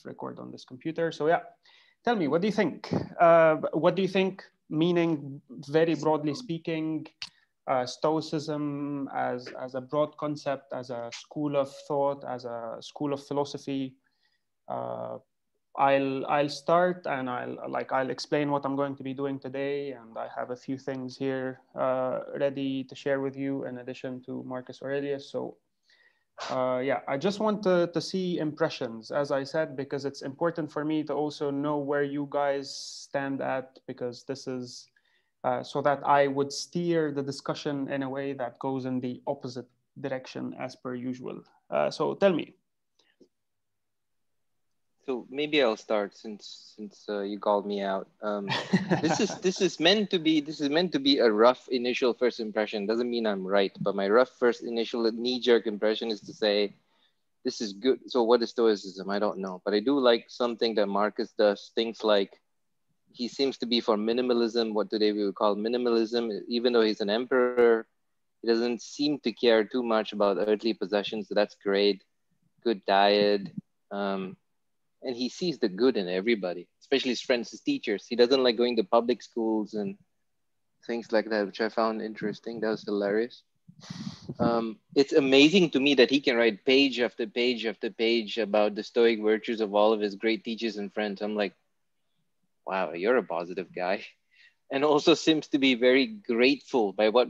record on this computer. So yeah, tell me, what do you think? What do you think, meaning very broadly speaking, Stoicism as a broad concept, as a school of thought, as a school of philosophy? I'll start, and I'll explain what I'm going to be doing today, and I have a few things here ready to share with you in addition to Marcus Aurelius. So yeah, I just want to see impressions, as I said, because it's important for me to also know where you guys stand at, because this is so that I would steer the discussion in a way that goes in the opposite direction as per usual. So tell me. So maybe I'll start since you called me out. This is meant to be a rough initial first impression. Doesn't mean I'm right, but my rough first initial knee-jerk impression is to say this is good. So what is Stoicism? I don't know, but I do like something that Marcus does. Things like he seems to be for minimalism. What today we would call minimalism. Even though he's an emperor, he doesn't seem to care too much about earthly possessions. So that's great. Good diet. And he sees the good in everybody, especially his friends, his teachers. He doesn't like going to public schools and things like that, which I found interesting. That was hilarious. It's amazing to me that he can write page after page after page about the Stoic virtues of all of his great teachers and friends. I'm like, wow, you're a positive guy. And also seems to be very grateful by what,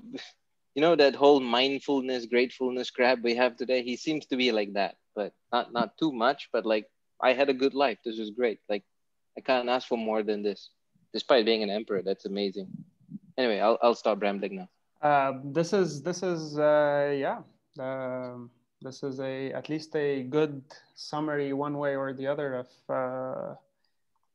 that whole mindfulness, gratefulness crap we have today. He seems to be like that, but not too much, but like, I had a good life. This was great. Like, I can't ask for more than this, despite being an emperor. That's amazing. Anyway, I'll stop rambling now. This is yeah. This is at least a good summary, one way or the other,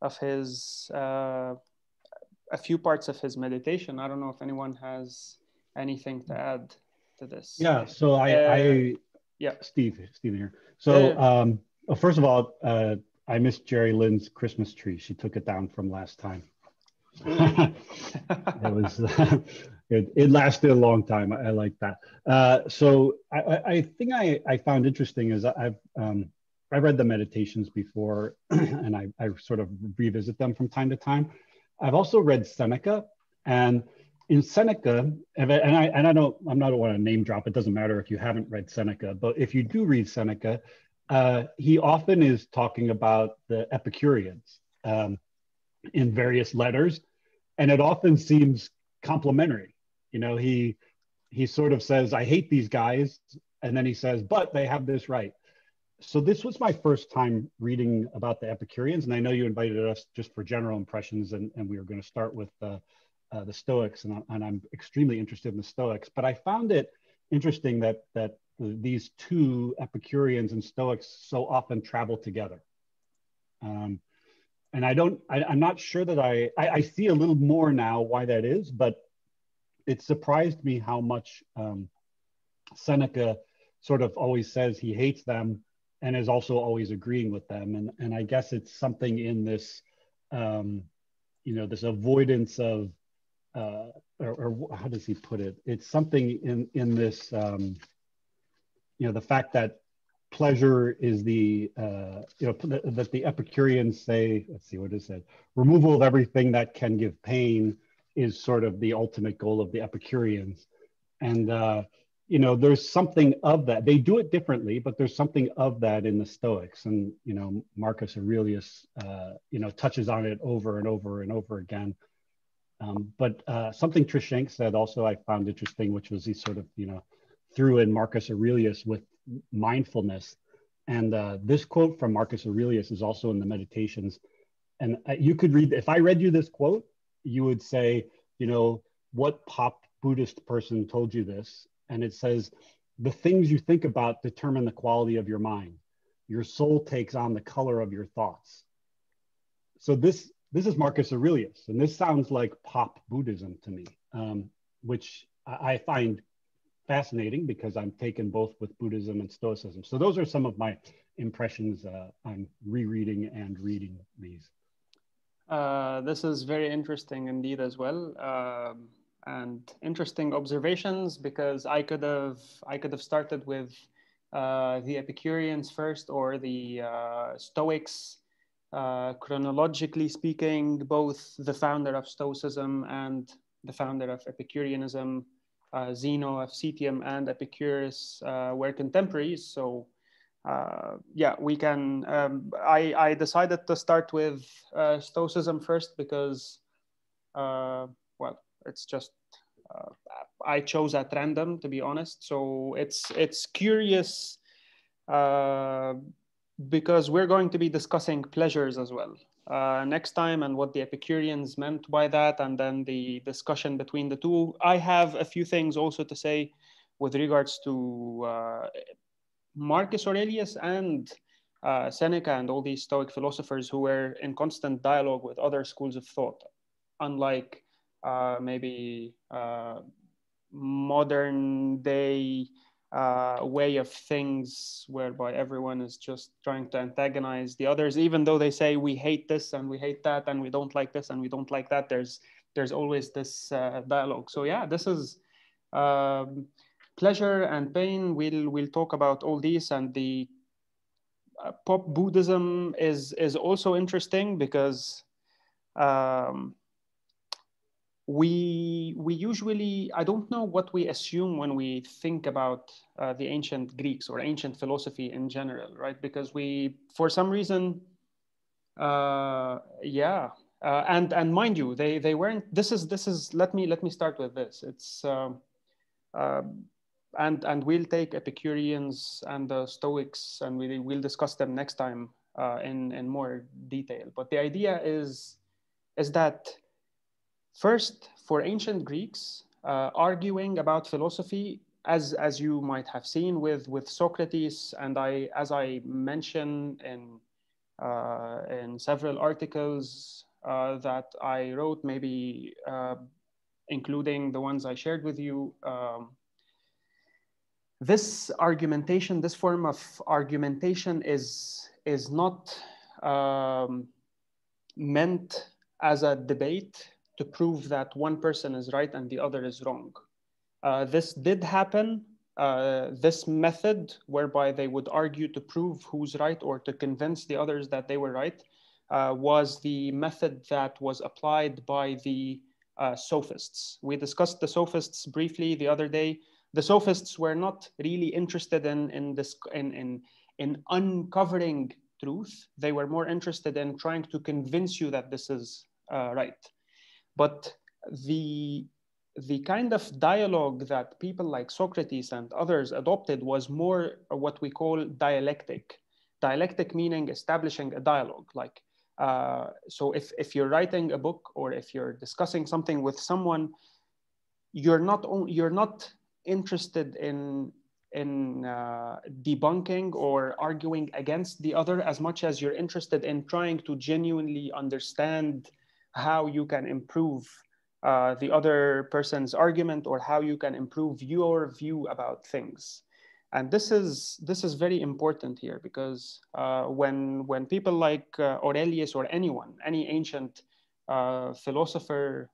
of his a few parts of his meditation. I don't know if anyone has anything to add to this. Yeah. So yeah, Steve here. So first of all, I missed Jerry Lynn's Christmas tree. She took it down from last time. It was it lasted a long time. I like that. So I think I found interesting is I read the Meditations before, and I sort of revisit them from time to time. I've also read Seneca, and in Seneca, I'm not want to name drop. It doesn't matter if you haven't read Seneca, but if you do read Seneca, he often is talking about the Epicureans in various letters, and it often seems complimentary. He sort of says, I hate these guys, and then he says, but they have this right. So this was my first time reading about the Epicureans, and I know you invited us just for general impressions, and we were going to start with the Stoics, and I'm extremely interested in the Stoics, but I found it interesting that these two, Epicureans and Stoics, so often travel together. And I'm not sure that I see a little more now why that is, but it surprised me how much Seneca sort of always says he hates them and is also always agreeing with them. And I guess it's something in this, this avoidance of, or how does he put it? It's something in this, the fact that pleasure is that the Epicureans say, let's see, what is it? Removal of everything that can give pain is sort of the ultimate goal of the Epicureans. And, there's something of that. They do it differently, but there's something of that in the Stoics. And, Marcus Aurelius, touches on it over and over and over again. But something Trishank said also I found interesting, which was he sort of, threw in Marcus Aurelius with mindfulness. And this quote from Marcus Aurelius is also in the Meditations. And you could read, if I read you this quote, you would say, what pop Buddhist person told you this? And it says, the things you think about determine the quality of your mind. Your soul takes on the color of your thoughts. So this is Marcus Aurelius, and this sounds like pop Buddhism to me, which I find fascinating because I'm taken both with Buddhism and Stoicism. So those are some of my impressions on rereading and reading these. This is very interesting indeed as well, and interesting observations, because I could have started with the Epicureans first, or the Stoics, chronologically speaking, both the founder of Stoicism and the founder of Epicureanism, Zeno of Citium and Epicurus, were contemporaries. So yeah, we can, I decided to start with Stoicism first because, well, it's just, I chose at random, to be honest. So it's curious because we're going to be discussing pleasures as well next time, and what the Epicureans meant by that, and then the discussion between the two. I have a few things also to say with regards to Marcus Aurelius and Seneca and all these Stoic philosophers who were in constant dialogue with other schools of thought, unlike maybe modern day way of things whereby everyone is just trying to antagonize the others, even though they say we hate this and we hate that and we don't like this and we don't like that. There's always this dialogue. So yeah, this is pleasure and pain. We'll talk about all these, and the pop Buddhism is also interesting because we usually, I don't know what we assume when we think about the ancient Greeks or ancient philosophy in general, right? Because we, for some reason, yeah, and mind you, they weren't. This is. Let me start with this. It's and we'll take Epicureans and the Stoics, and we'll discuss them next time in more detail. But the idea is that first, for ancient Greeks, arguing about philosophy, as you might have seen with Socrates, and as I mentioned in several articles that I wrote, maybe including the ones I shared with you. This argumentation, this form of argumentation is not meant as a debate to prove that one person is right and the other is wrong. This did happen. This method whereby they would argue to prove who's right or to convince the others that they were right was the method that was applied by the sophists. We discussed the sophists briefly the other day. The sophists were not really interested in uncovering truth. They were more interested in trying to convince you that this is right. But the kind of dialogue that people like Socrates and others adopted was more what we call dialectic. Dialectic meaning establishing a dialogue. Like, so if you're writing a book or if you're discussing something with someone, you're not interested in debunking or arguing against the other as much as you're interested in trying to genuinely understand how you can improve the other person's argument or how you can improve your view about things. And this is very important here because when people like Aurelius or anyone, any ancient philosopher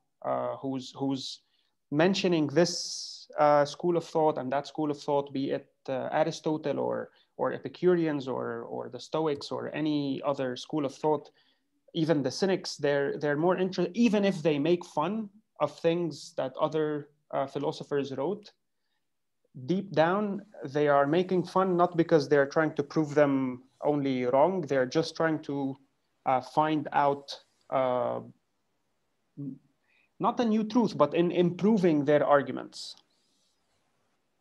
who's mentioning this school of thought and that school of thought, be it Aristotle or Epicureans or the Stoics or any other school of thought, even the Cynics, they're more interested, even if they make fun of things that other philosophers wrote, deep down, they are making fun not because they're trying to prove them only wrong, they're just trying to find out not a new truth, but in improving their arguments.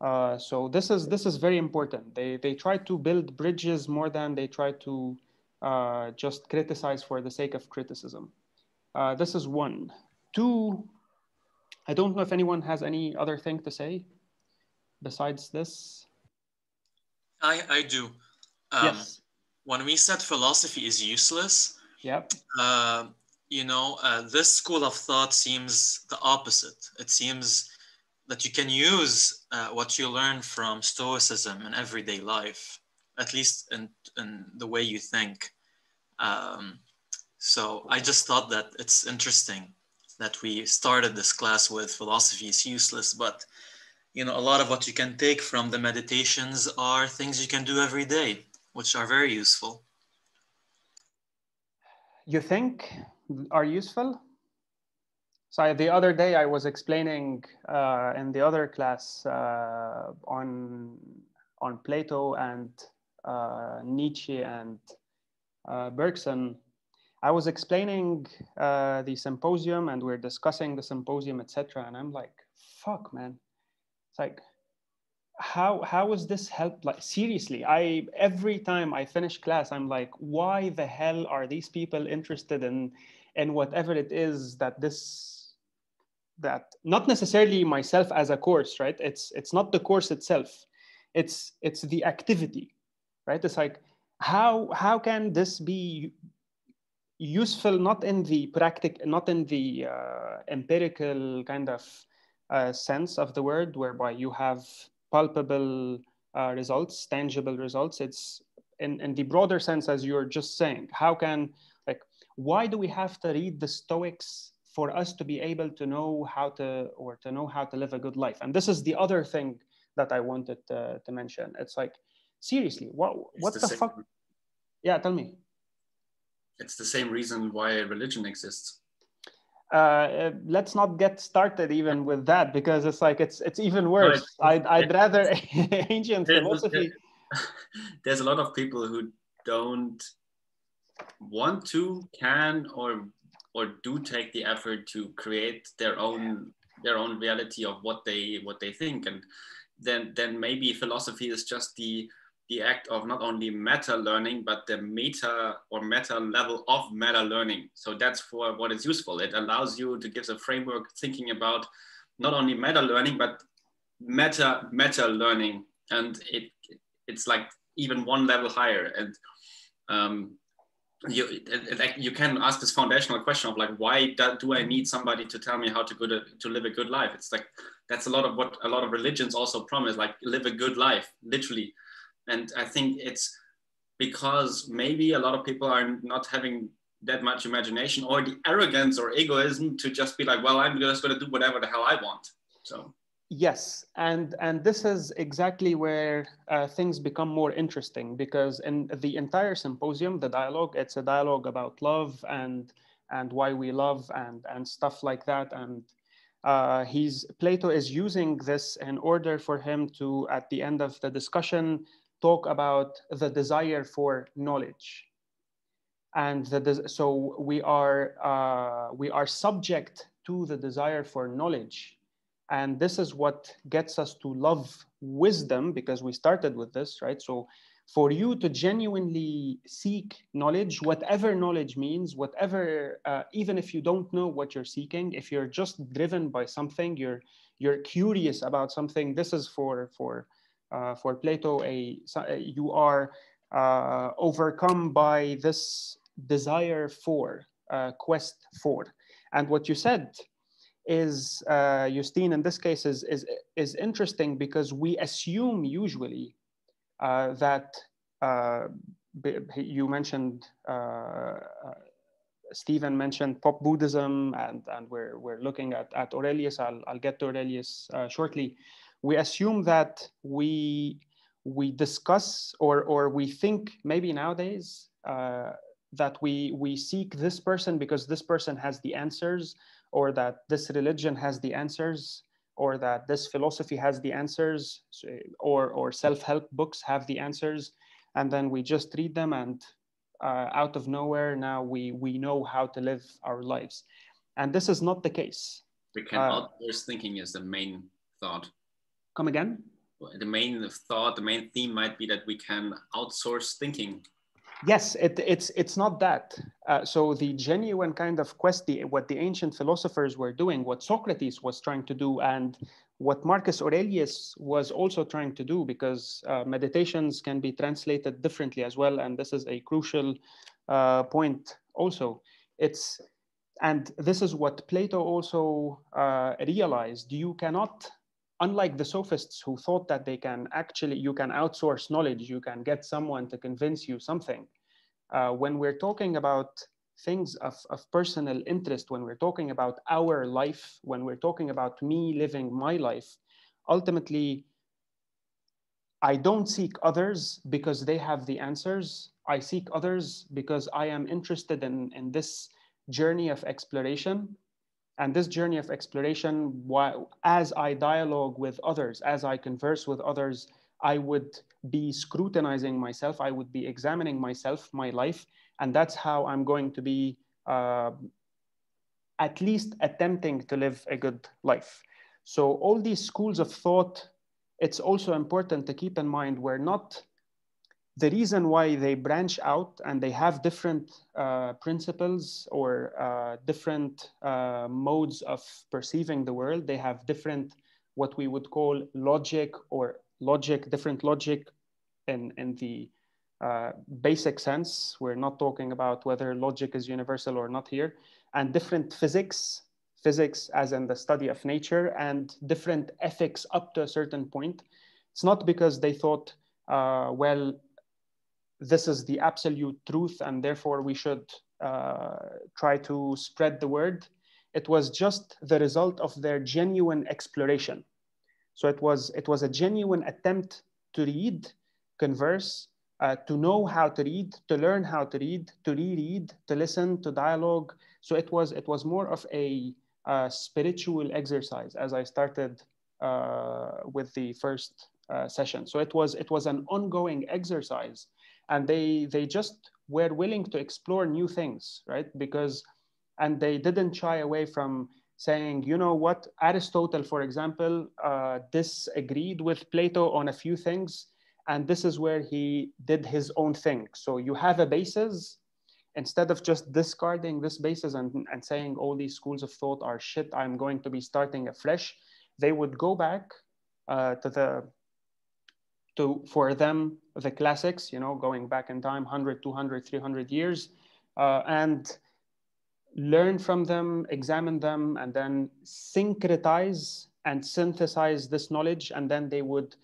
So this is very important. They try to build bridges more than they try to just criticize for the sake of criticism. This is one. Two, I don't know if anyone has any other thing to say besides this. I do. Yes. When we said philosophy is useless, Yep. This school of thought seems the opposite. It seems that you can use what you learn from Stoicism in everyday life, at least in the way you think. So I just thought that it's interesting that we started this class with philosophy is useless, but a lot of what you can take from the meditations are things you can do every day, which are very useful. you think are useful? So the other day I was explaining in the other class on Plato and Nietzsche and Bergson. I was explaining the symposium, and we're discussing the symposium, etc. And I'm like, fuck, man. It's like, how is this help? Like, seriously, every time I finish class, I'm like, why the hell are these people interested in whatever it is that not necessarily myself as a course, right? It's not the course itself. It's the activity, right? It's like, how can this be useful, not in the empirical kind of sense of the word, whereby you have palpable results, tangible results. It's in the broader sense, as you're just saying. How can, like, why do we have to read the Stoics for us to be able to know how to live a good life? And this is the other thing that I wanted to mention. It's like, seriously, what the fuck? Yeah, tell me. It's the same reason why religion exists. Let's not get started even with that, because it's like it's even worse. I'd rather ancient philosophy. There's a lot of people who don't want to, can, or do take the effort to create their own reality of what they think, and then maybe philosophy is just the act of not only meta learning, but the meta level of meta learning. So that's for what it's useful. It allows you to give a framework thinking about not only meta learning, but meta learning. And it's like even one level higher. And you can ask this foundational question of like, why do I need somebody to tell me how to live a good life? It's like, that's a lot of what a lot of religions also promise, like live a good life, literally. And I think it's because maybe a lot of people are not having that much imagination, or the arrogance or egoism to just be like, well, I'm just going to do whatever the hell I want. So yes, and this is exactly where things become more interesting, because in the entire symposium, the dialogue, it's a dialogue about love and why we love and stuff like that. And Plato is using this in order for him to, at the end of the discussion, talk about the desire for knowledge. And so we are subject to the desire for knowledge. And this is what gets us to love wisdom, because we started with this, right? So for you to genuinely seek knowledge, whatever knowledge means, whatever, even if you don't know what you're seeking, if you're just driven by something, you're curious about something, this is for Plato, you are overcome by this desire for, quest for. And what you said is, Justine, in this case is interesting, because we assume usually that you mentioned, Stephen mentioned pop Buddhism, and we're looking at Aurelius. I'll get to Aurelius shortly. We assume that we discuss or we think maybe nowadays that we seek this person because this person has the answers, or that this religion has the answers, or that this philosophy has the answers, or self-help books have the answers, and then we just read them, and out of nowhere now we know how to live our lives. And this is not the case. We can outsource thinking is the main thought. Come again? The main thought, the main theme might be that we can outsource thinking. Yes, it's not that. So the genuine kind of quest, what the ancient philosophers were doing, what Socrates was trying to do, and what Marcus Aurelius was also trying to do, because meditations can be translated differently as well, and this is a crucial point also. And this is what Plato also realized. You cannot, unlike the sophists who thought that you can outsource knowledge, you can get someone to convince you something. When we're talking about things of personal interest, when we're talking about our life, when we're talking about me living my life, ultimately, I don't seek others because they have the answers. I seek others because I am interested in this journey of exploration. And this journey of exploration, as I dialogue with others, as I converse with others, I would be scrutinizing myself, I would be examining myself, my life, and that's how I'm going to be at least attempting to live a good life. So all these schools of thought, it's also important to keep in mind, we're not, the reason why they branch out and they have different principles or different modes of perceiving the world, they have different, what we would call logic, or logic, different logic in the basic sense. We're not talking about whether logic is universal or not here, and different physics, physics as in the study of nature, and different ethics up to a certain point. It's not because they thought, well, this is the absolute truth and therefore we should try to spread the word. It was just the result of their genuine exploration. So it was a genuine attempt to read, converse, to know how to read, to learn how to read, to reread, to listen, to dialogue. So it was more of a spiritual exercise, as I started with the first session. So it was an ongoing exercise, and they just were willing to explore new things, right? Because, and they didn't shy away from saying, you know what, Aristotle, for example, disagreed with Plato on a few things, and this is where he did his own thing. So you have a basis, instead of just discarding this basis and saying all these schools of thought are shit, I'm going to be starting afresh, they would go back for them, the classics, you know, going back in time, 100, 200, 300 years, and learn from them, examine them, and then syncretize and synthesize this knowledge. And then they would,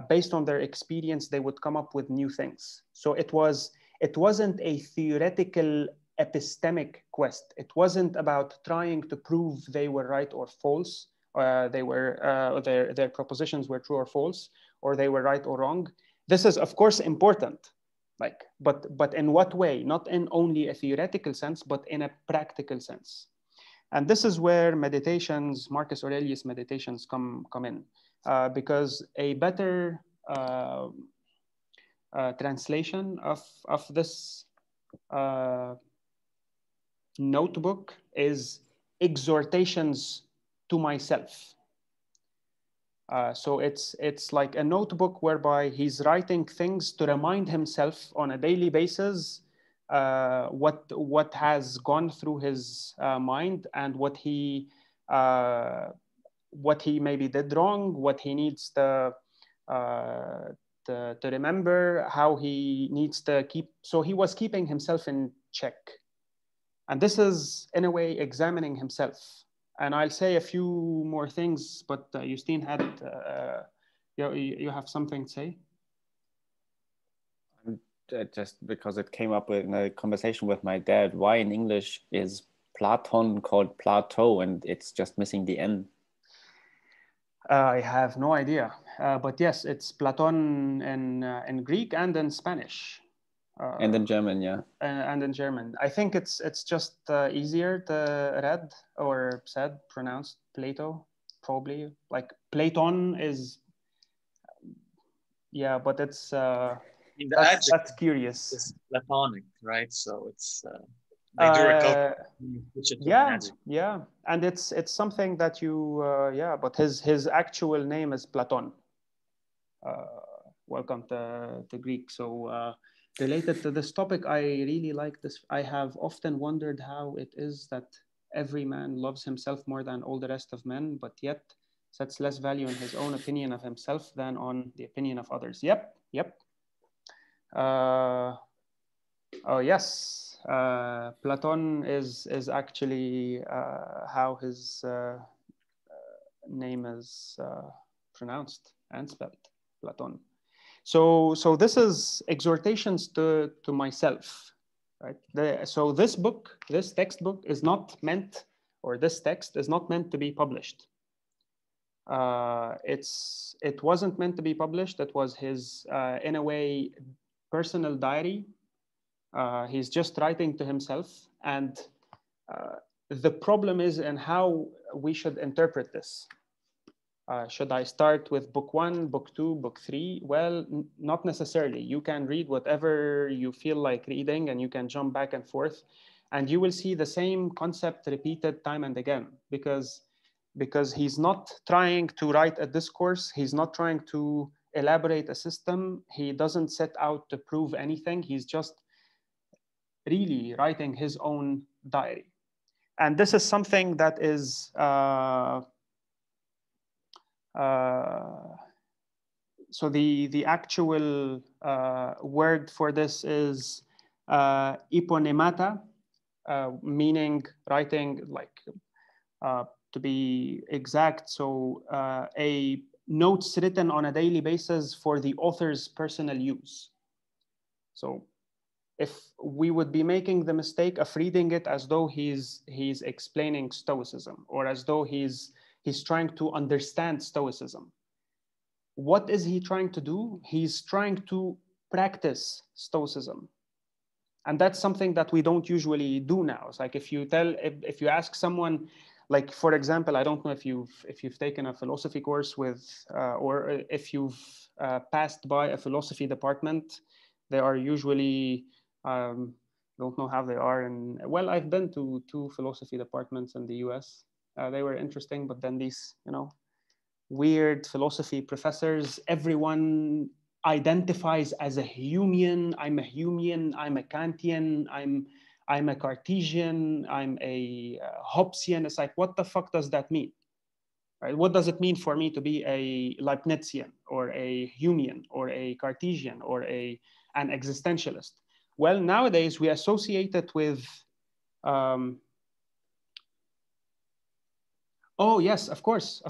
based on their experience, they would come up with new things. So it wasn't a theoretical epistemic quest. It wasn't about trying to prove they were right or false. Their propositions were true or false, or they were right or wrong. This is, of course, important. But in what way? Not in only a theoretical sense, but in a practical sense. And this is where meditations, Marcus Aurelius Meditations come in, because a better translation of this notebook is exhortations to myself. So it's like a notebook whereby he's writing things to remind himself on a daily basis what has gone through his mind, and what he maybe did wrong, what he needs to remember, how he needs to keep. So he was keeping himself in check, and this is in a way examining himself. And I'll say a few more things, but Justine had, you have something to say? Just because it came up in a conversation with my dad, why in English is Platon called Plateau and it's just missing the N? I have no idea, but yes, it's Platon in Greek and in Spanish. And in German, yeah. And in German. I think it's just easier to read or pronounced Plato, probably. Like Platon is, yeah, but it's, that's curious. It's Platonic, right? So it's, they do recover. Yeah. And it's something that you, but his actual name is Platon. Welcome to Greek. So, related to this topic, I really like this. I have often wondered how it is that every man loves himself more than all the rest of men, but yet sets less value in his own opinion of himself than on the opinion of others. Yep. Oh yes, Platon is actually how his name is pronounced and spelled, Platon. So this is exhortations to myself, right? So this textbook is not meant, or this text is not meant to be published. It wasn't meant to be published. It was his, in a way, personal diary He's just writing to himself. And the problem is in how we should interpret this. Should I start with book 1, book 2, book 3? Well, not necessarily. You can read whatever you feel like reading, and you can jump back and forth, and you will see the same concept repeated time and again, because he's not trying to write a discourse. He's not trying to elaborate a system. He doesn't set out to prove anything. He's just really writing his own diary. And this is something that is so the actual word for this is eponemata, meaning writing, like to be exact, so a notes written on a daily basis for the author's personal use. So if we would be making the mistake of reading it as though he's explaining Stoicism, or as though he's trying to understand Stoicism. What is he trying to do? He's trying to practice Stoicism. And that's something that we don't usually do now. It's like if you ask someone, like, for example, I don't know if you've taken a philosophy course with, or if you've passed by a philosophy department. They are usually, don't know how they are. And well, I've been to 2 philosophy departments in the US. They were interesting, but then these, weird philosophy professors, everyone identifies as a Humean. I'm a Humean, I'm a Kantian, I'm a Cartesian, I'm a Hobbesian. It's like, what the fuck does that mean? Right? What does it mean for me to be a Leibnizian or a Humean or a Cartesian or an existentialist? Well, nowadays we associate it with oh yes, of course,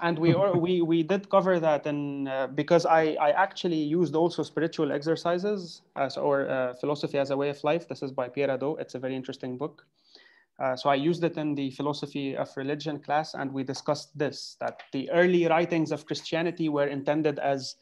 and we did cover that, and because I actually used also spiritual exercises or philosophy as a way of life. This is by Pierre Hadot. It's a very interesting book. So I used it in the philosophy of religion class, and we discussed this, that the early writings of Christianity were intended as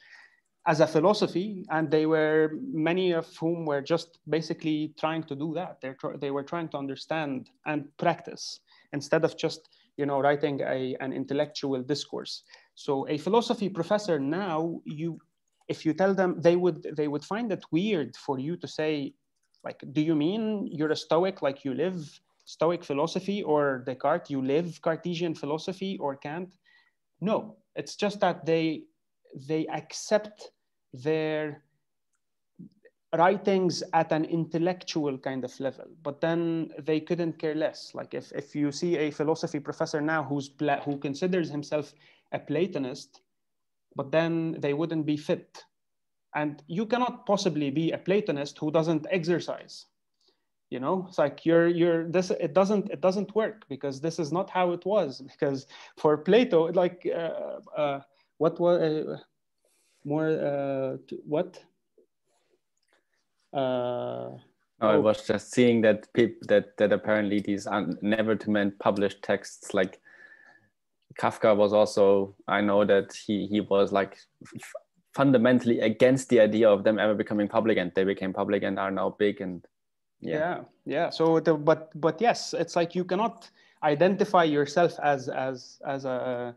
a philosophy, and they were, many of whom were just basically trying to do that. They were trying to understand and practice instead of just writing an intellectual discourse. So a philosophy professor now, if you tell them, they would find it weird for you to say, like, do you mean you're a Stoic, like you live Stoic philosophy, or Descartes, you live Cartesian philosophy, or Kant? No, it's just that they accept their writings at an intellectual kind of level, but then they couldn't care less. Like if you see a philosophy professor now who considers himself a Platonist, but then they wouldn't be fit. And you cannot possibly be a Platonist who doesn't exercise. It's like it doesn't work, because this is not how it was. Because for Plato, like what was what? I was just seeing that that apparently these are never to meant published texts, like Kafka was also, I know that he was like fundamentally against the idea of them ever becoming public, and they became public and are now big. And yeah. So but yes, it's like you cannot identify yourself as a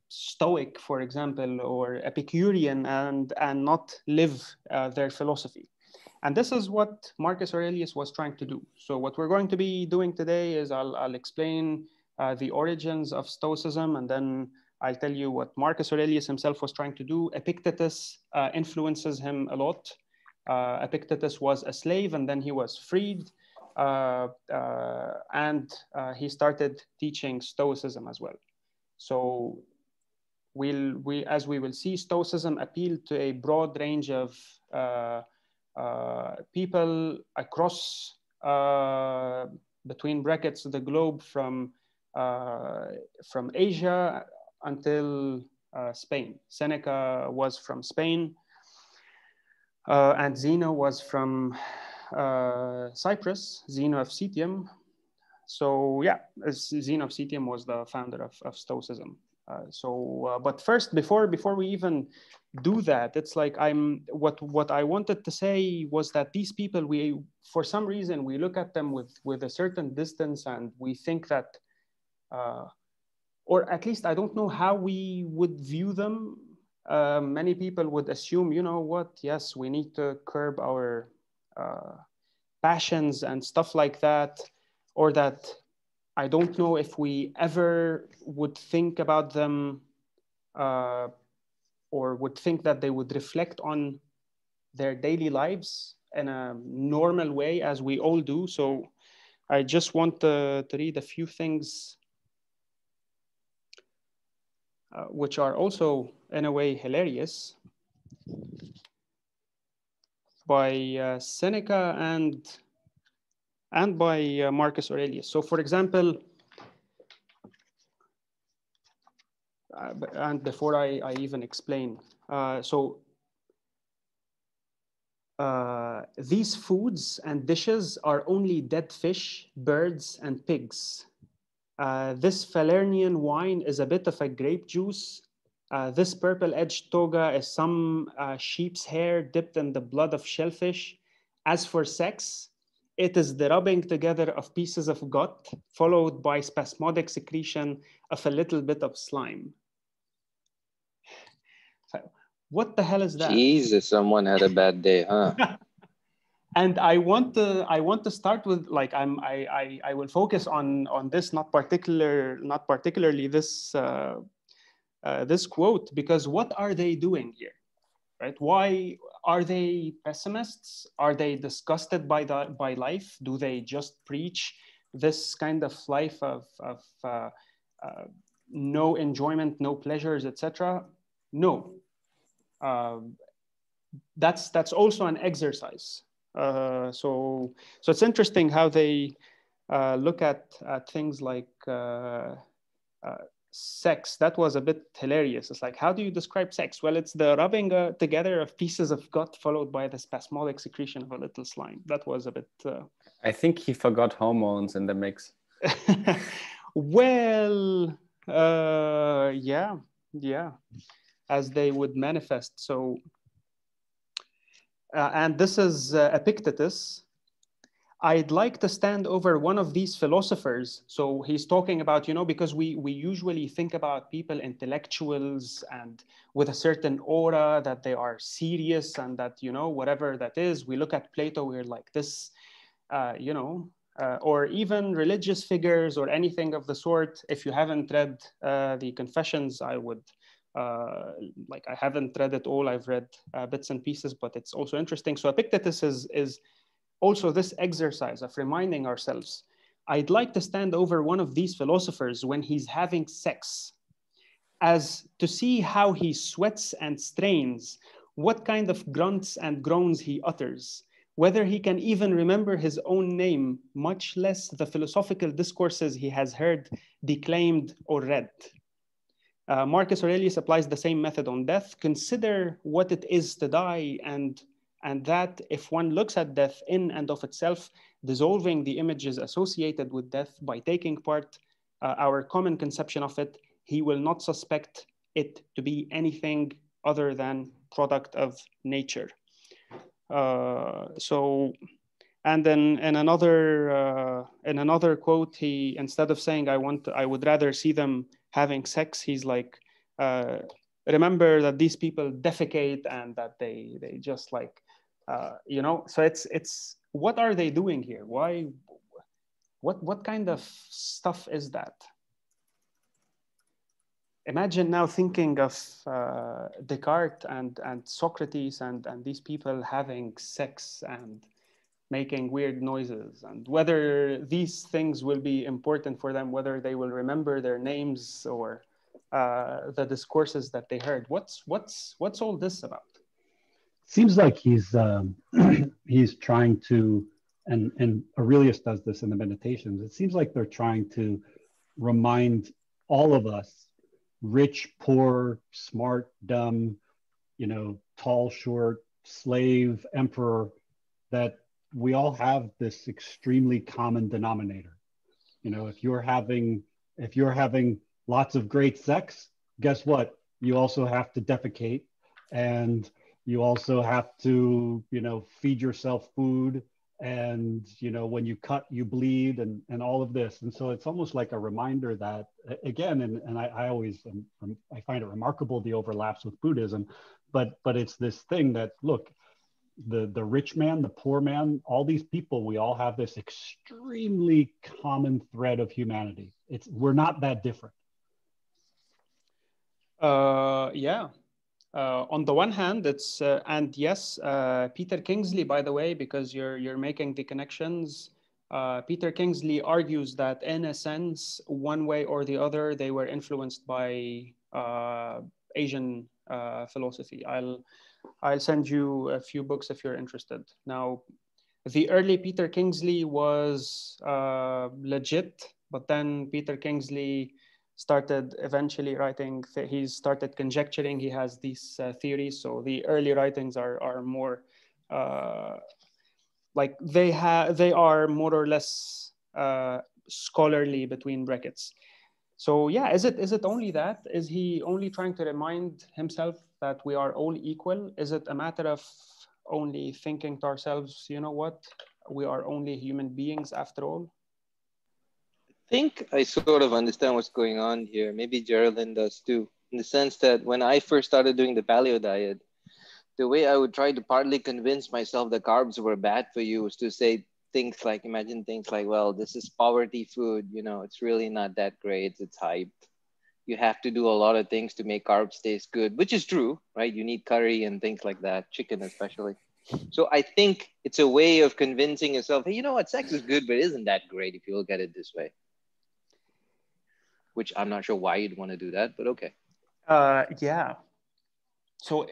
Stoic, for example, or Epicurean, and not live their philosophy. And this is what Marcus Aurelius was trying to do. So what we're going to be doing today is I'll explain the origins of Stoicism, and then I'll tell you what Marcus Aurelius himself was trying to do. Epictetus influences him a lot. Epictetus was a slave, and then he was freed, and he started teaching Stoicism as well. So as we will see, Stoicism appealed to a broad range of people across, between brackets, the globe, from Asia until Spain. Seneca was from Spain, and Zeno was from Cyprus, Zeno of Citium. So yeah, Zeno of Citium was the founder of Stoicism. But first, before we even do that, it's like what I wanted to say was that these people, for some reason we look at them with a certain distance, and we think that, or at least I don't know how we would view them. Many people would assume, you know what? Yes, we need to curb our passions and stuff like that, or that I don't know if we ever would think about them, or would think that they would reflect on their daily lives in a normal way, as we all do. So I just want to read a few things which are also in a way hilarious, by Seneca and by Marcus Aurelius. So for example, and before I even explain, these foods and dishes are only dead fish, birds, and pigs. This Falernian wine is a bit of a grape juice. This purple-edged toga is some sheep's hair dipped in the blood of shellfish. As for sex, it is the rubbing together of pieces of gut, followed by spasmodic secretion of a little bit of slime. What the hell is that? Jesus, someone had a bad day, huh? And I want to start with, like, I will focus on this, not particularly this this quote, because what are they doing here, right? Why are they pessimists? Are they disgusted by life? Do they just preach this kind of life of no enjoyment, no pleasures, etc.? No. That's also an exercise. So it's interesting how they look at things like sex. That was a bit hilarious. It's like, how do you describe sex? Well, it's the rubbing together of pieces of gut followed by the spasmodic secretion of a little slime. That was a bit... I think he forgot hormones in the mix. Well, yeah, as they would manifest. So, and this is Epictetus. I'd like to stand over one of these philosophers. So he's talking about, you know, because we usually think about people, intellectuals, and with a certain aura, that they are serious and that, you know, whatever that is. We look at Plato, we're like this, you know, or even religious figures or anything of the sort. If you haven't read the Confessions, I would, like, I haven't read it all. I've read bits and pieces, but it's also interesting. So Epictetus is also this exercise of reminding ourselves, I'd like to stand over one of these philosophers when he's having sex, as to see how he sweats and strains, what kind of grunts and groans he utters, whether he can even remember his own name, much less the philosophical discourses he has heard, declaimed, or read. Marcus Aurelius applies the same method on death. Consider what it is to die, and that if one looks at death in and of itself, dissolving the images associated with death by taking part our common conception of it, he will not suspect it to be anything other than product of nature. So, and then in another quote, he, instead of saying I would rather see them having sex, he's like, remember that these people defecate and that they just like, you know. So it's what are they doing here? Why? What kind of stuff is that? Imagine now thinking of Descartes and Socrates and these people having sex and making weird noises, and whether these things will be important for them, whether they will remember their names or the discourses that they heard. What's all this about? Seems like he's he's trying to, and Aurelius does this in the Meditations. It seems like they're trying to remind all of us, rich, poor, smart, dumb, you know, tall, short, slave, emperor, that we all have this extremely common denominator. You know, if you're having lots of great sex, guess what? You also have to defecate, and you also have to, feed yourself food. And, when you cut, you bleed, and all of this. And so it's almost like a reminder that, again, and I always, I find it remarkable, the overlaps with Buddhism, but it's this thing that, look, the rich man, the poor man, all these people, we all have this extremely common thread of humanity. We're not that different. Yeah. On the one hand, it's and yes, Peter Kingsley, by the way, because you're making the connections. Peter Kingsley argues that in a sense, one way or the other, they were influenced by Asian philosophy. I'll send you a few books if you're interested. Now, the early Peter Kingsley was legit, but then Peter Kingsley started eventually writing, he started conjecturing, he has these theories. So the early writings are more like they are more or less scholarly between brackets. So yeah, is it only that? Is he only trying to remind himself that we are all equal? Is it a matter of only thinking to ourselves, you know what, we are only human beings after all? I think I sort of understand what's going on here. Maybe Geraldine does too, in the sense that when I first started doing the paleo diet, the way I would try to partly convince myself that carbs were bad for you was to say things like, imagine things like, well, this is poverty food, it's really not that great, it's hyped. You have to do a lot of things to make carbs taste good, which is true, right? You need curry and things like that, chicken especially. So I think it's a way of convincing yourself, hey, you know what, sex is good, but it isn't that great if you look at it this way. Which I'm not sure why you'd want to do that, but okay. Yeah. So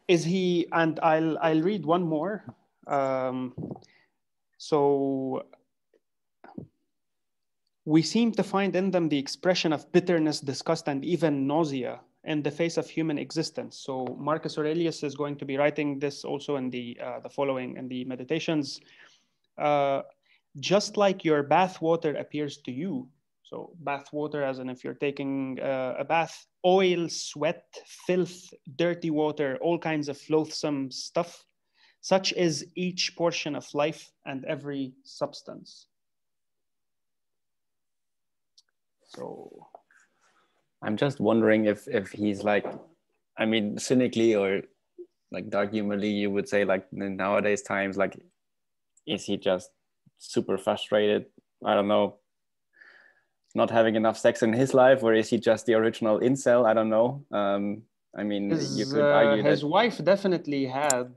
is he, and I'll read one more. So we seem to find in them the expression of bitterness, disgust, and even nausea in the face of human existence. So Marcus Aurelius is going to be writing this also in the following, in the Meditations. Just like your bath water appears to you, so bath water as in if you're taking a bath, oil, sweat, filth, dirty water, all kinds of loathsome stuff, such is each portion of life and every substance. So I'm just wondering if he's like, I mean, cynically or like dark humorly, you would say, like, in nowadays times, like, is he just super frustrated? I don't know, not having enough sex in his life, or is he just the original incel? I don't know. I mean, you could argue his that wife definitely had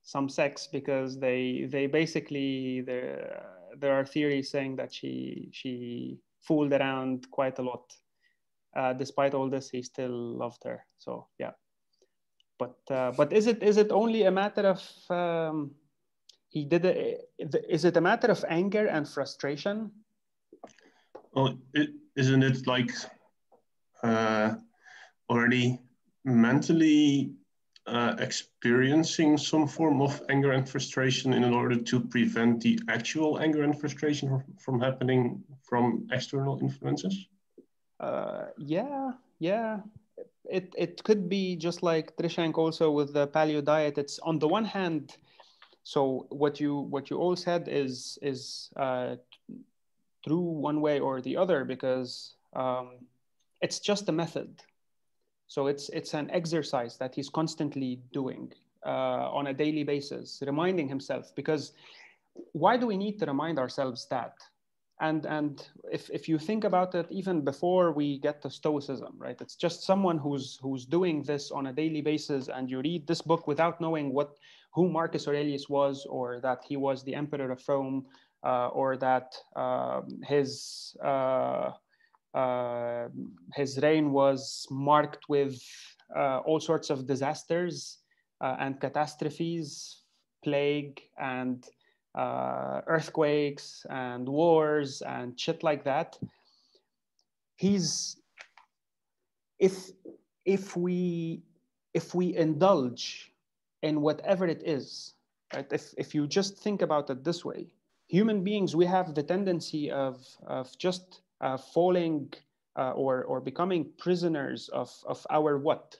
some sex, because they basically, there are theories saying that she fooled around quite a lot. Despite all this, he still loved her. So yeah. But is it only a matter of he did it? Is it a matter of anger and frustration? Well, isn't it like already mentally experiencing some form of anger and frustration in order to prevent the actual anger and frustration from happening from external influences? Yeah. It could be just like Trishank also with the paleo diet. It's on the one hand, so what you all said is true one way or the other, because it's just a method. So it's an exercise that he's constantly doing on a daily basis, reminding himself. Because why do we need to remind ourselves that? And if you think about it, even before we get to Stoicism, right? It's just someone who's doing this on a daily basis, and you read this book without knowing who Marcus Aurelius was, or that he was the emperor of Rome, or that his reign was marked with all sorts of disasters and catastrophes, plague and earthquakes and wars and shit like that. If we indulge in whatever it is, right? If you just think about it this way, human beings, we have the tendency of just falling or becoming prisoners of our what?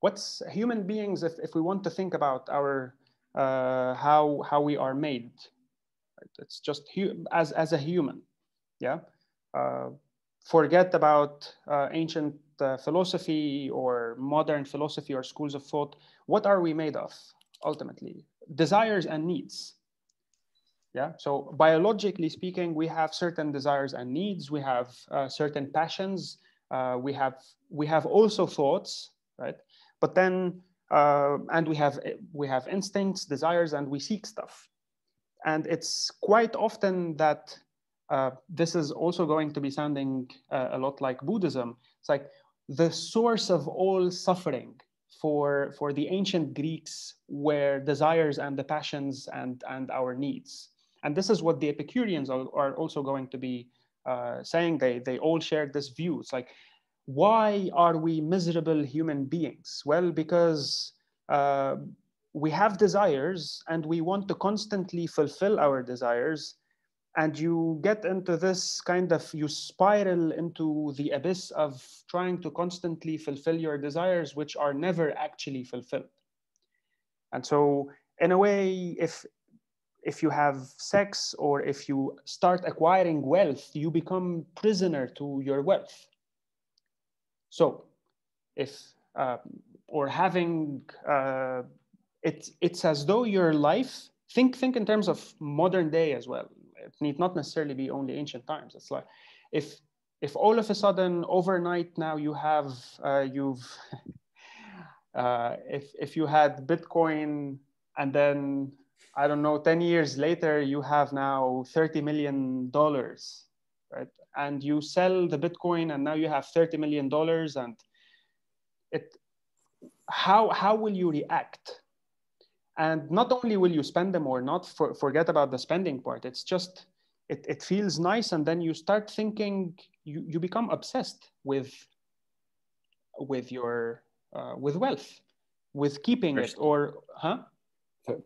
What's human beings, if we want to think about our how we are made, right? It's just as a human, yeah. Forget about ancient philosophy or modern philosophy or schools of thought. What are we made of ultimately? Desires and needs. Yeah. So biologically speaking, we have certain desires and needs. We have certain passions. We have also thoughts, right? But then and we have instincts, desires, and we seek stuff. And it's quite often that this is also going to be sounding a lot like Buddhism. It's like the source of all suffering for the ancient Greeks were desires and the passions and our needs. And this is what the Epicureans are also going to be saying. They all shared this view. It's like, why are we miserable human beings? Well, because we have desires and we want to constantly fulfill our desires. And you get into this kind of, you spiral into the abyss of trying to constantly fulfill your desires, which are never actually fulfilled. And so in a way, if you have sex or if you start acquiring wealth, you become prisoner to your wealth. So if or having it's as though your life, think in terms of modern day as well. It need not necessarily be only ancient times. It's like if all of a sudden overnight now you have if you had Bitcoin and then I don't know 10 years later you have now $30 million, right? And you sell the Bitcoin and now you have $30 million, and how will you react? And not only will you spend them or not, forget about the spending part. It's just, it feels nice. And then you start thinking, you become obsessed with your, with wealth, with keeping it, or, huh?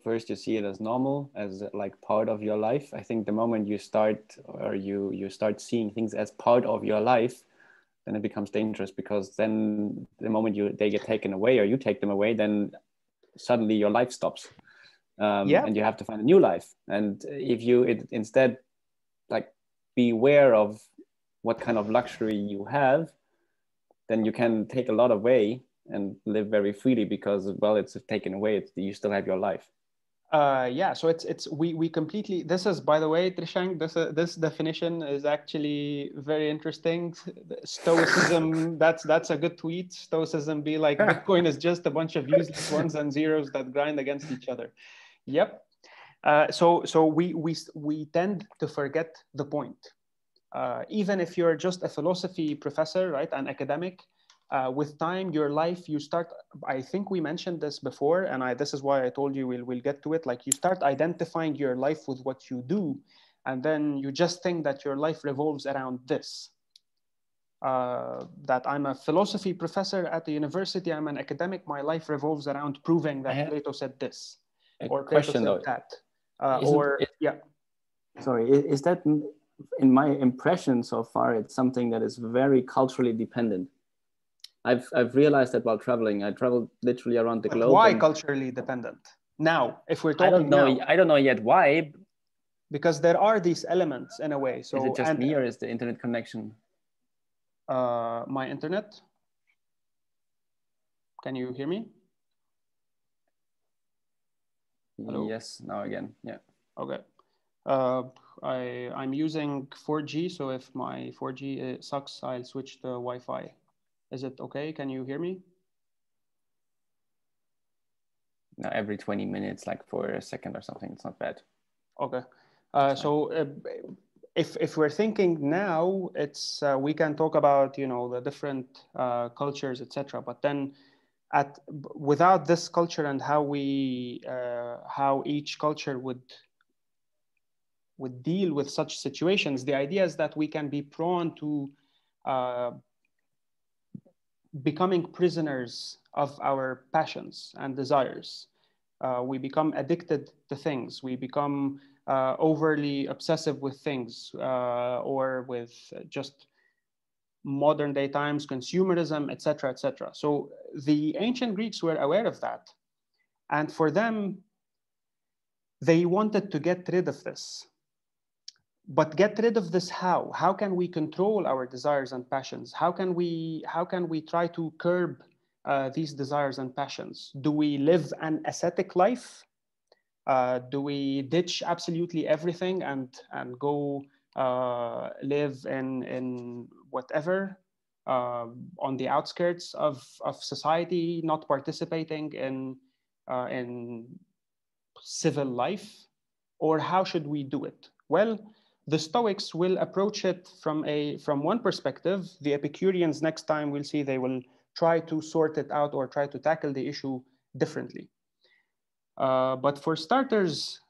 First you see it as normal, as like part of your life. I think the moment you start, or you start seeing things as part of your life, then it becomes dangerous, because then the moment they get taken away or you take them away, then suddenly your life stops, and you have to find a new life. And if you instead like be aware of what kind of luxury you have, then you can take a lot away and live very freely, because, well, it's taken away, you still have your life. Yeah, so we completely, this is, by the way, Trishang, this definition is actually very interesting. Stoicism, that's a good tweet. Stoicism be like, Bitcoin is just a bunch of useless ones and zeros that grind against each other. Yep. So we tend to forget the point. Even if you're just a philosophy professor, right, an academic, with time, your life, you start, I think we mentioned this before, and this is why I told you we'll get to it. Like, you start identifying your life with what you do, and then you just think that your life revolves around this. That I'm a philosophy professor at the university, I'm an academic, my life revolves around proving that Plato said this, or Plato said that. Sorry, is that, in my impression so far, it's something that is very culturally dependent. I've realized that while traveling, I traveled literally around the globe. Why culturally dependent? Now, if we're talking I don't know yet why. Because there are these elements in a way. So is it just me, or is the internet connection? My internet. Can you hear me? Hello? Yes, now again. Yeah. Okay. I'm using 4G, so if my 4G sucks, I'll switch to Wi-Fi. Is it okay? Can you hear me? No, every 20 minutes, like for a second or something. It's not bad. Okay. So if we're thinking now, it's we can talk about, you know, the different cultures, etc. But then without this culture and how each culture would deal with such situations, the idea is that we can be prone to becoming prisoners of our passions and desires. We become addicted to things. We become overly obsessive with things, or with just modern day times, consumerism, etc., etc. So the ancient Greeks were aware of that. And for them, they wanted to get rid of this. But get rid of this how? How can we control our desires and passions? How can we try to curb these desires and passions? Do we live an ascetic life? Do we ditch absolutely everything and go live in whatever on the outskirts of society, not participating in civil life? Or how should we do it? Well, the Stoics will approach it from one perspective. The Epicureans, next time we'll see, they will try to sort it out or try to tackle the issue differently. But for starters,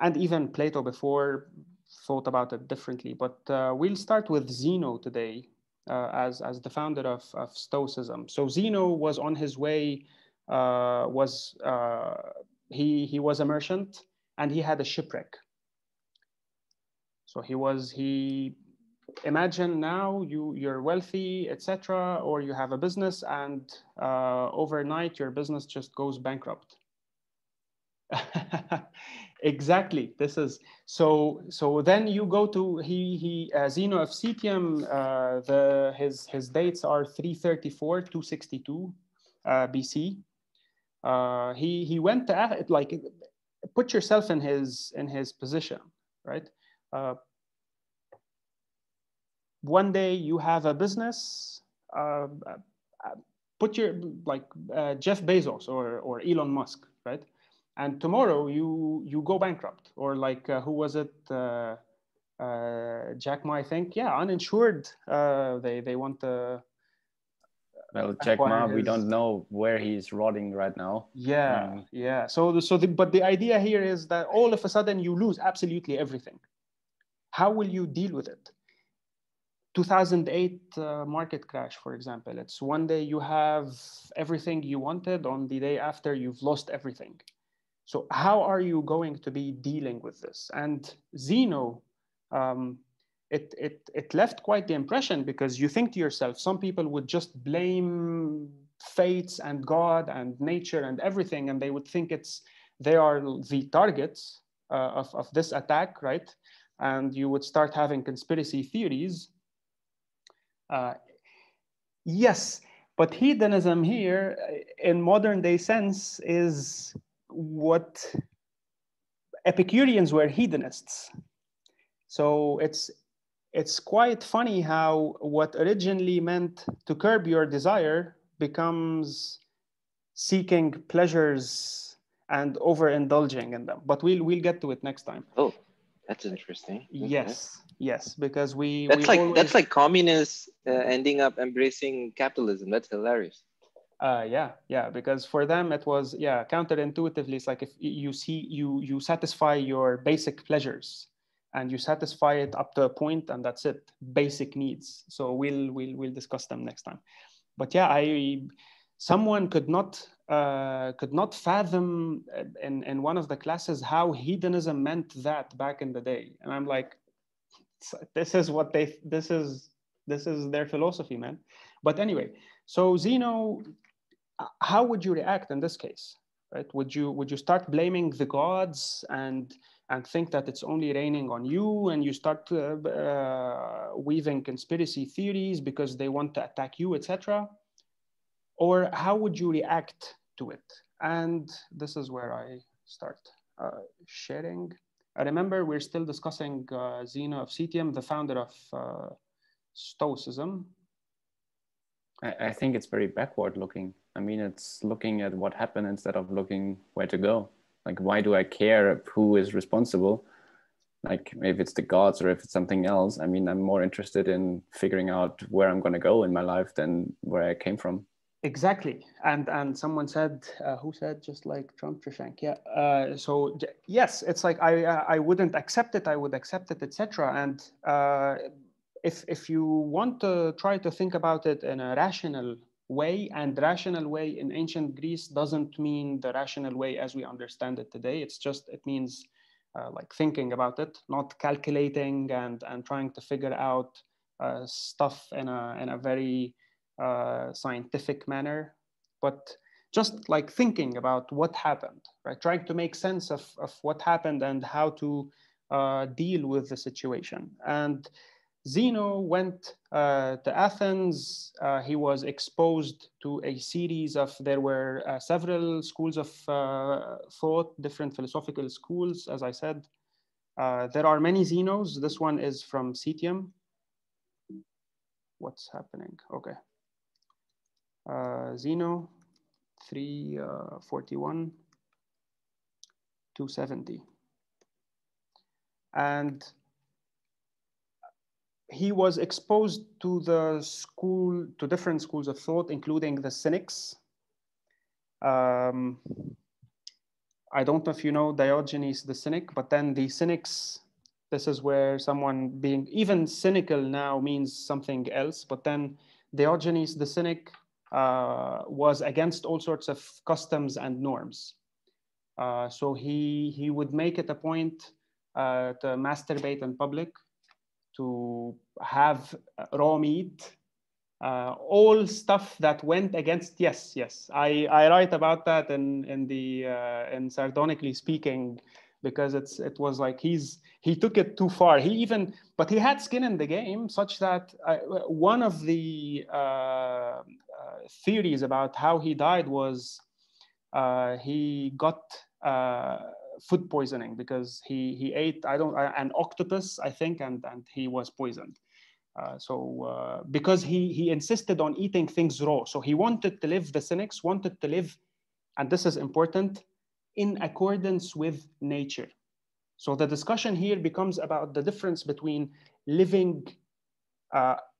and even Plato before thought about it differently, but we'll start with Zeno today as the founder of Stoicism. So Zeno was on his way, he was a merchant and he had a shipwreck. So imagine now you're wealthy, etc., or you have a business and overnight your business just goes bankrupt. Exactly. This is so then you go to Zeno of Citium. His dates are 334 262 BC. He went to like, put yourself in his position, right? One day you have a business, put your Jeff Bezos or Elon Musk, right? And tomorrow you go bankrupt, or like who was it? Jack Ma, I think. Yeah, uninsured. They want to. Well, Jack Ma, we don't know where he's rotting right now. Yeah, yeah. But the idea here is that all of a sudden you lose absolutely everything. How will you deal with it? 2008 market crash, for example. It's one day you have everything you wanted, on the day after you've lost everything. So how are you going to be dealing with this? And Zeno, it left quite the impression, because you think to yourself, some people would just blame fates and God and nature and everything, and they would think they are the targets of this attack, right? And you would start having conspiracy theories. Yes, but hedonism here, in modern day sense, is what Epicureans were hedonists. So it's quite funny how what originally meant to curb your desire becomes seeking pleasures and overindulging in them. But we'll get to it next time. Oh, that's interesting. Yes, yes, because that's like communists ending up embracing capitalism. That's hilarious. Yeah, because for them it was counterintuitively. It's like if you satisfy your basic pleasures, and you satisfy it up to a point, and that's it, basic needs. So we'll discuss them next time. But yeah, someone could not fathom in one of the classes how hedonism meant that back in the day, and I'm like, this is their philosophy, man. But anyway, so Zeno, how would you react in this case, right? Would you start blaming the gods and think that it's only raining on you, and you start weaving conspiracy theories because they want to attack you, etc.? Or how would you react to it? And this is where I start sharing. I remember we're still discussing Zeno of Citium, the founder of Stoicism. I think it's very backward looking. I mean, it's looking at what happened instead of looking where to go. Like, why do I care who is responsible? Like, if it's the gods or if it's something else. I mean, I'm more interested in figuring out where I'm going to go in my life than where I came from. Exactly. And someone said, who said, just like Trump, Trishank. Yeah. So yes, it's like, I wouldn't accept it. I would accept it, etc. And if you want to try to think about it in a rational way, and rational way in ancient Greece doesn't mean the rational way as we understand it today. It means like thinking about it, not calculating and trying to figure out stuff in a very scientific manner, but just like thinking about what happened, right? Trying to make sense of what happened and how to deal with the situation. And Zeno went to Athens. He was exposed to a series of, there were several schools of thought, different philosophical schools, as I said. There are many Zenos. This one is from Citium. What's happening? Okay. Zeno, 341, 270. And he was exposed to different schools of thought, including the Cynics. I don't know if you know Diogenes the Cynic, but then the Cynics, this is where someone being even cynical now means something else. But then Diogenes the Cynic was against all sorts of customs and norms. So he would make it a point to masturbate in public, to have raw meat, all stuff that went against. Yes, I write about that in Sardonically Speaking, because it was like he took it too far. But he had skin in the game, such that one of the theories about how he died was he got food poisoning because he ate an octopus, I think, and he was poisoned. Because he insisted on eating things raw. So he wanted to live, the Cynics wanted to live, and this is important, in accordance with nature. So the discussion here becomes about the difference between living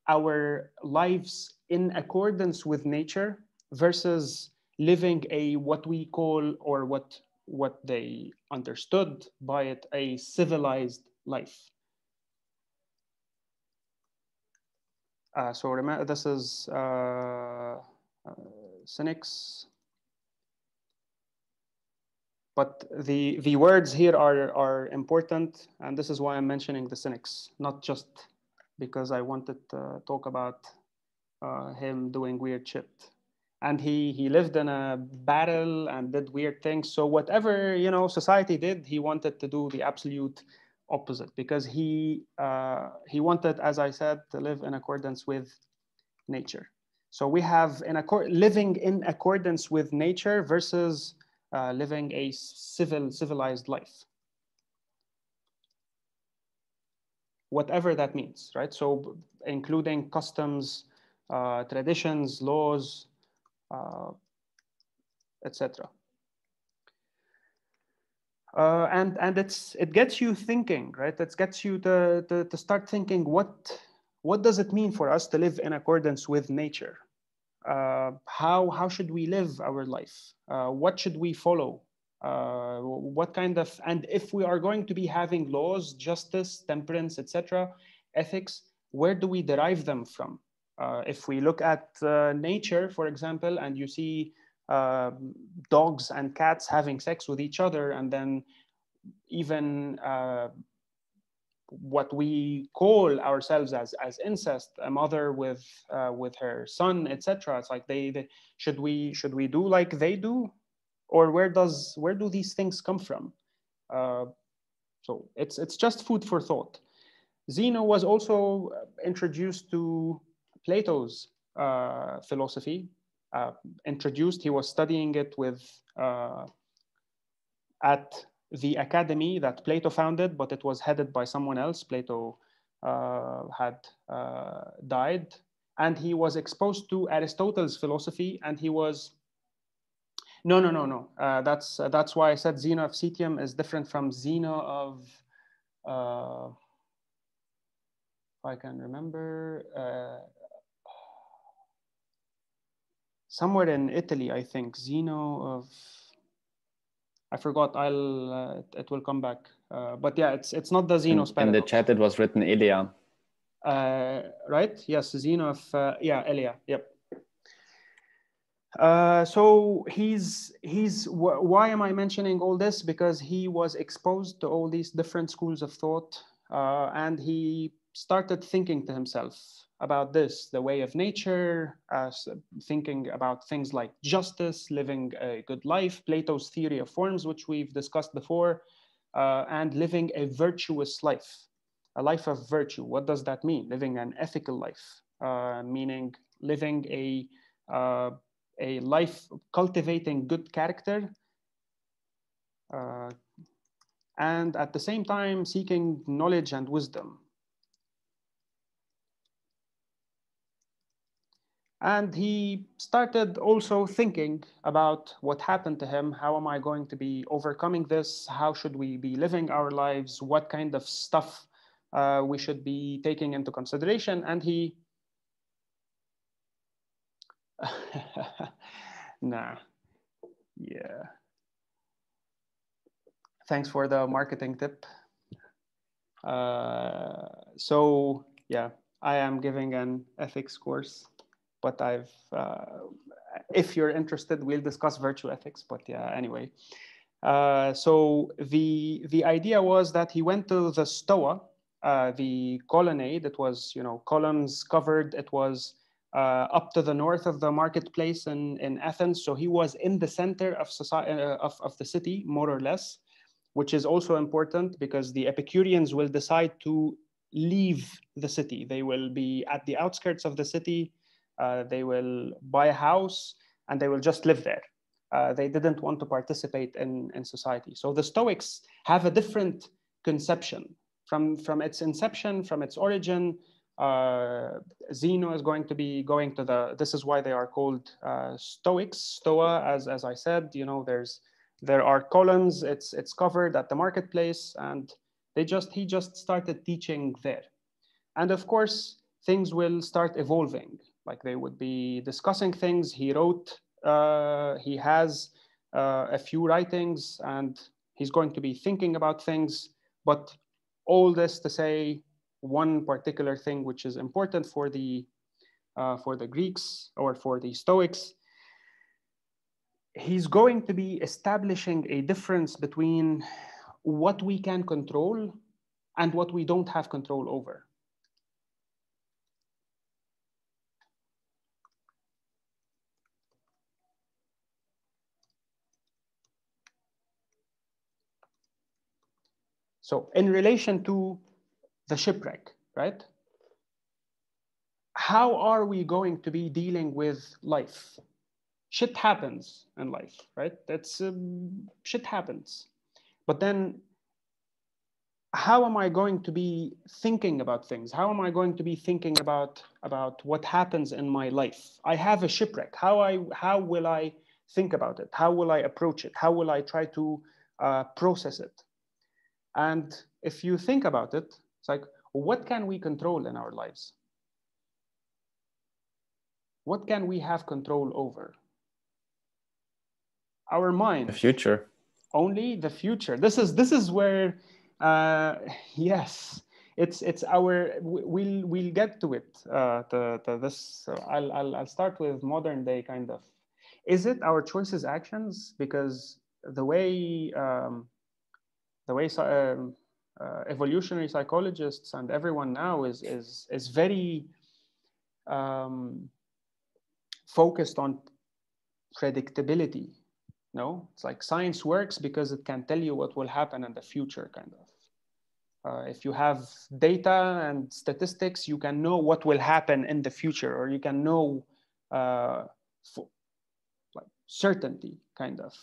our lives in accordance with nature versus living what we call, or what they understood by it, a civilized life. So remember, this is Cynics. But the words here are important, and this is why I'm mentioning the Cynics, not just because I wanted to talk about him doing weird shit. And he lived in a barrel and did weird things. So whatever society did, he wanted to do the absolute opposite, because he wanted, as I said, to live in accordance with nature. So we have living in accordance with nature versus living a civilized life, whatever that means, right? So including customs, traditions, laws, etc. And it gets you thinking, right? It gets you to start thinking, what does it mean for us to live in accordance with nature? How should we live our life? What should we follow? What kind of, and if we are going to be having laws, justice, temperance, etc., ethics, where do we derive them from? If we look at nature, for example, and you see dogs and cats having sex with each other, and then even what we call ourselves as incest, a mother with her son, etc. It's like should we do like they do, or where do these things come from? So it's just food for thought. Zeno was also introduced to Plato's philosophy. He was studying it at the academy that Plato founded, but it was headed by someone else. Plato had died, and he was exposed to Aristotle's philosophy, and he was no. That's why I said Zeno of Citium is different from Zeno of if I can remember, somewhere in Italy, I think. Zeno of, I forgot. It will come back. But yeah, it's not the Zeno's paradox. In the chat, it was written Elia. Right? Yes, Zeno of Elia. Yep. So why am I mentioning all this? Because he was exposed to all these different schools of thought, and he started thinking to himself about this, the way of nature, thinking about things like justice, living a good life, Plato's theory of forms, which we've discussed before, and living a virtuous life, a life of virtue. What does that mean? Living an ethical life, meaning living a life cultivating good character, and at the same time seeking knowledge and wisdom. And he started also thinking about what happened to him. How am I going to be overcoming this? How should we be living our lives? What kind of stuff we should be taking into consideration? And he, nah, yeah. Thanks for the marketing tip. So yeah, I am giving an ethics course. But if you're interested, we'll discuss virtue ethics. But yeah, anyway. So the idea was that he went to the Stoa, the colonnade. It was, columns covered. It was up to the north of the marketplace in Athens. So he was in the center of society, of the city, more or less, which is also important because the Epicureans will decide to leave the city. They will be at the outskirts of the city. They will buy a house and they will just live there. They didn't want to participate in society. So the Stoics have a different conception from its inception, from its origin. Zeno is going to be going to this is why they are called Stoics. Stoa, as I said, there are columns. It's covered at the marketplace, and he just started teaching there. And of course, things will start evolving. Like they would be discussing things. He wrote, he has a few writings, and he's going to be thinking about things. But all this to say one particular thing which is important for the Greeks or for the Stoics. He's going to be establishing a difference between what we can control and what we don't have control over. So in relation to the shipwreck, right? How are we going to be dealing with life? Shit happens in life, right? That's shit happens. But then how am I going to be thinking about things? How am I going to be thinking about what happens in my life? I have a shipwreck. How will I think about it? How will I approach it? How will I try to process it? And if you think about it, it's like, what can we control in our lives? What can we have control over? Our mind. The future. Only the future. This is where, yes, it's our. We'll get to it. This. So I'll start with modern day kind of. Is it our choices, actions? Because the way evolutionary psychologists and everyone now is very focused on predictability. No, it's like science works because it can tell you what will happen in the future, kind of. If you have data and statistics, you can know what will happen in the future, or you can know like certainty, kind of.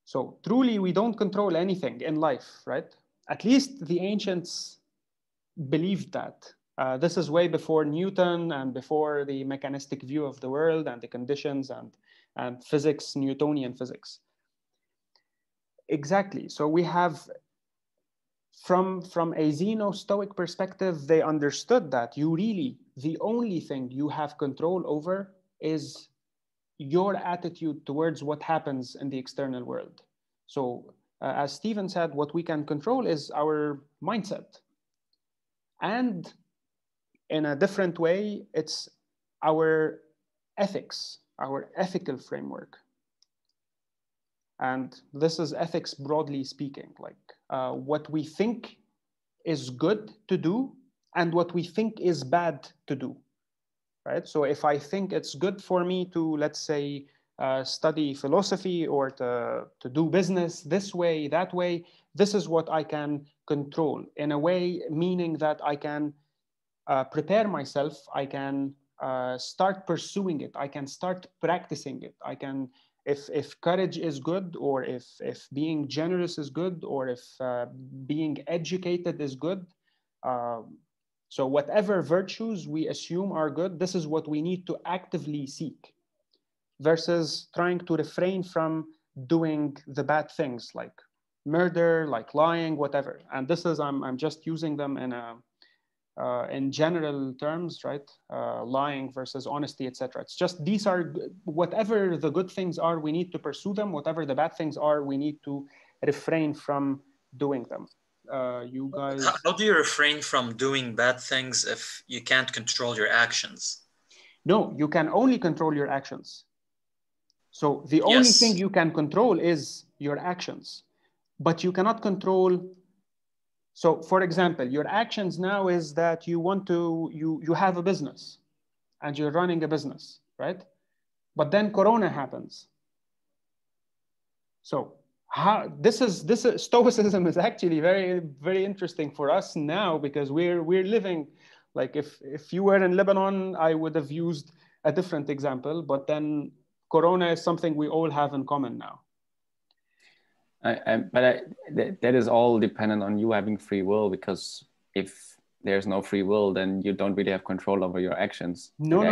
So truly, we don't control anything in life, right? At least the ancients believed that. This is way before Newton and before the mechanistic view of the world and the conditions and physics, Newtonian physics. Exactly. So we have, from a Zeno-Stoic perspective, they understood that the only thing you have control over is your attitude towards what happens in the external world. So as Stephen said, what we can control is our mindset. And in a different way, it's our ethics, our ethical framework. And this is ethics broadly speaking, like what we think is good to do and what we think is bad to do, right? So if I think it's good for me to, let's say, study philosophy or to do business this way, that way, this is what I can control in a way, meaning that I can prepare myself, I can start pursuing it, I can start practicing it, I can, if courage is good, or if being generous is good, or if being educated is good, so whatever virtues we assume are good, this is what we need to actively seek, versus trying to refrain from doing the bad things like murder, like lying, whatever. And this is, I'm just using them in general terms, right? Lying versus honesty, etc. It's just, these are, whatever the good things are, we need to pursue them. Whatever the bad things are, we need to refrain from doing them. You guys, how do you refrain from doing bad things if you can't control your actions? No, you can only control your actions. So the only thing you can control is your actions, but you cannot control. So for example, your actions now is that you want to, you have a business and you're running a business, right? But then Corona happens. So how, this is Stoicism is actually very, very interesting for us now, because we're living, like if you were in Lebanon, I would have used a different example, but then Corona is something we all have in common now. That is all dependent on you having free will, because if there's no free will, then you don't really have control over your actions. No.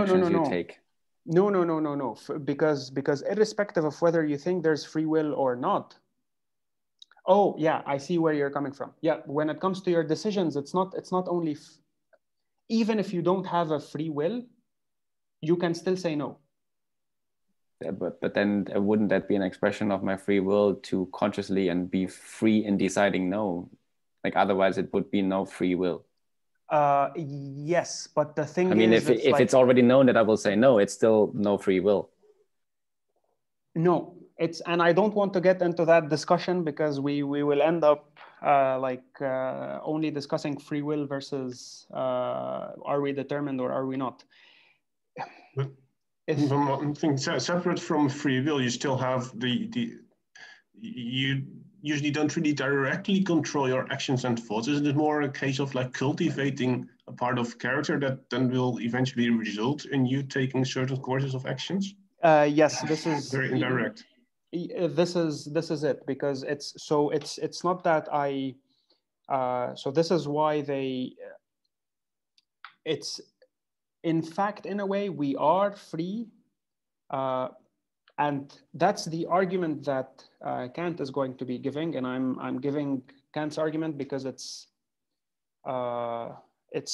Take. No. Because irrespective of whether you think there's free will or not. Oh yeah, I see where you're coming from. Yeah, when it comes to your decisions, it's not only, even if you don't have a free will, you can still say no. But then wouldn't that be an expression of my free will to consciously and be free in deciding no? Like otherwise it would be no free will. Yes, but the thing is, I mean, if it's already known that I will say no, it's still no free will. No, and I don't want to get into that discussion, because we will end up only discussing free will versus are we determined or are we not? I think separate from free will, you still have you usually don't really directly control your actions and thoughts. Isn't it more a case of like cultivating a part of character that then will eventually result in you taking certain courses of actions? Yes, this is very indirect. This is it, because it's not that I. So this is why it's, in fact, in a way, we are free. And that's the argument that Kant is going to be giving. And I'm giving Kant's argument because it's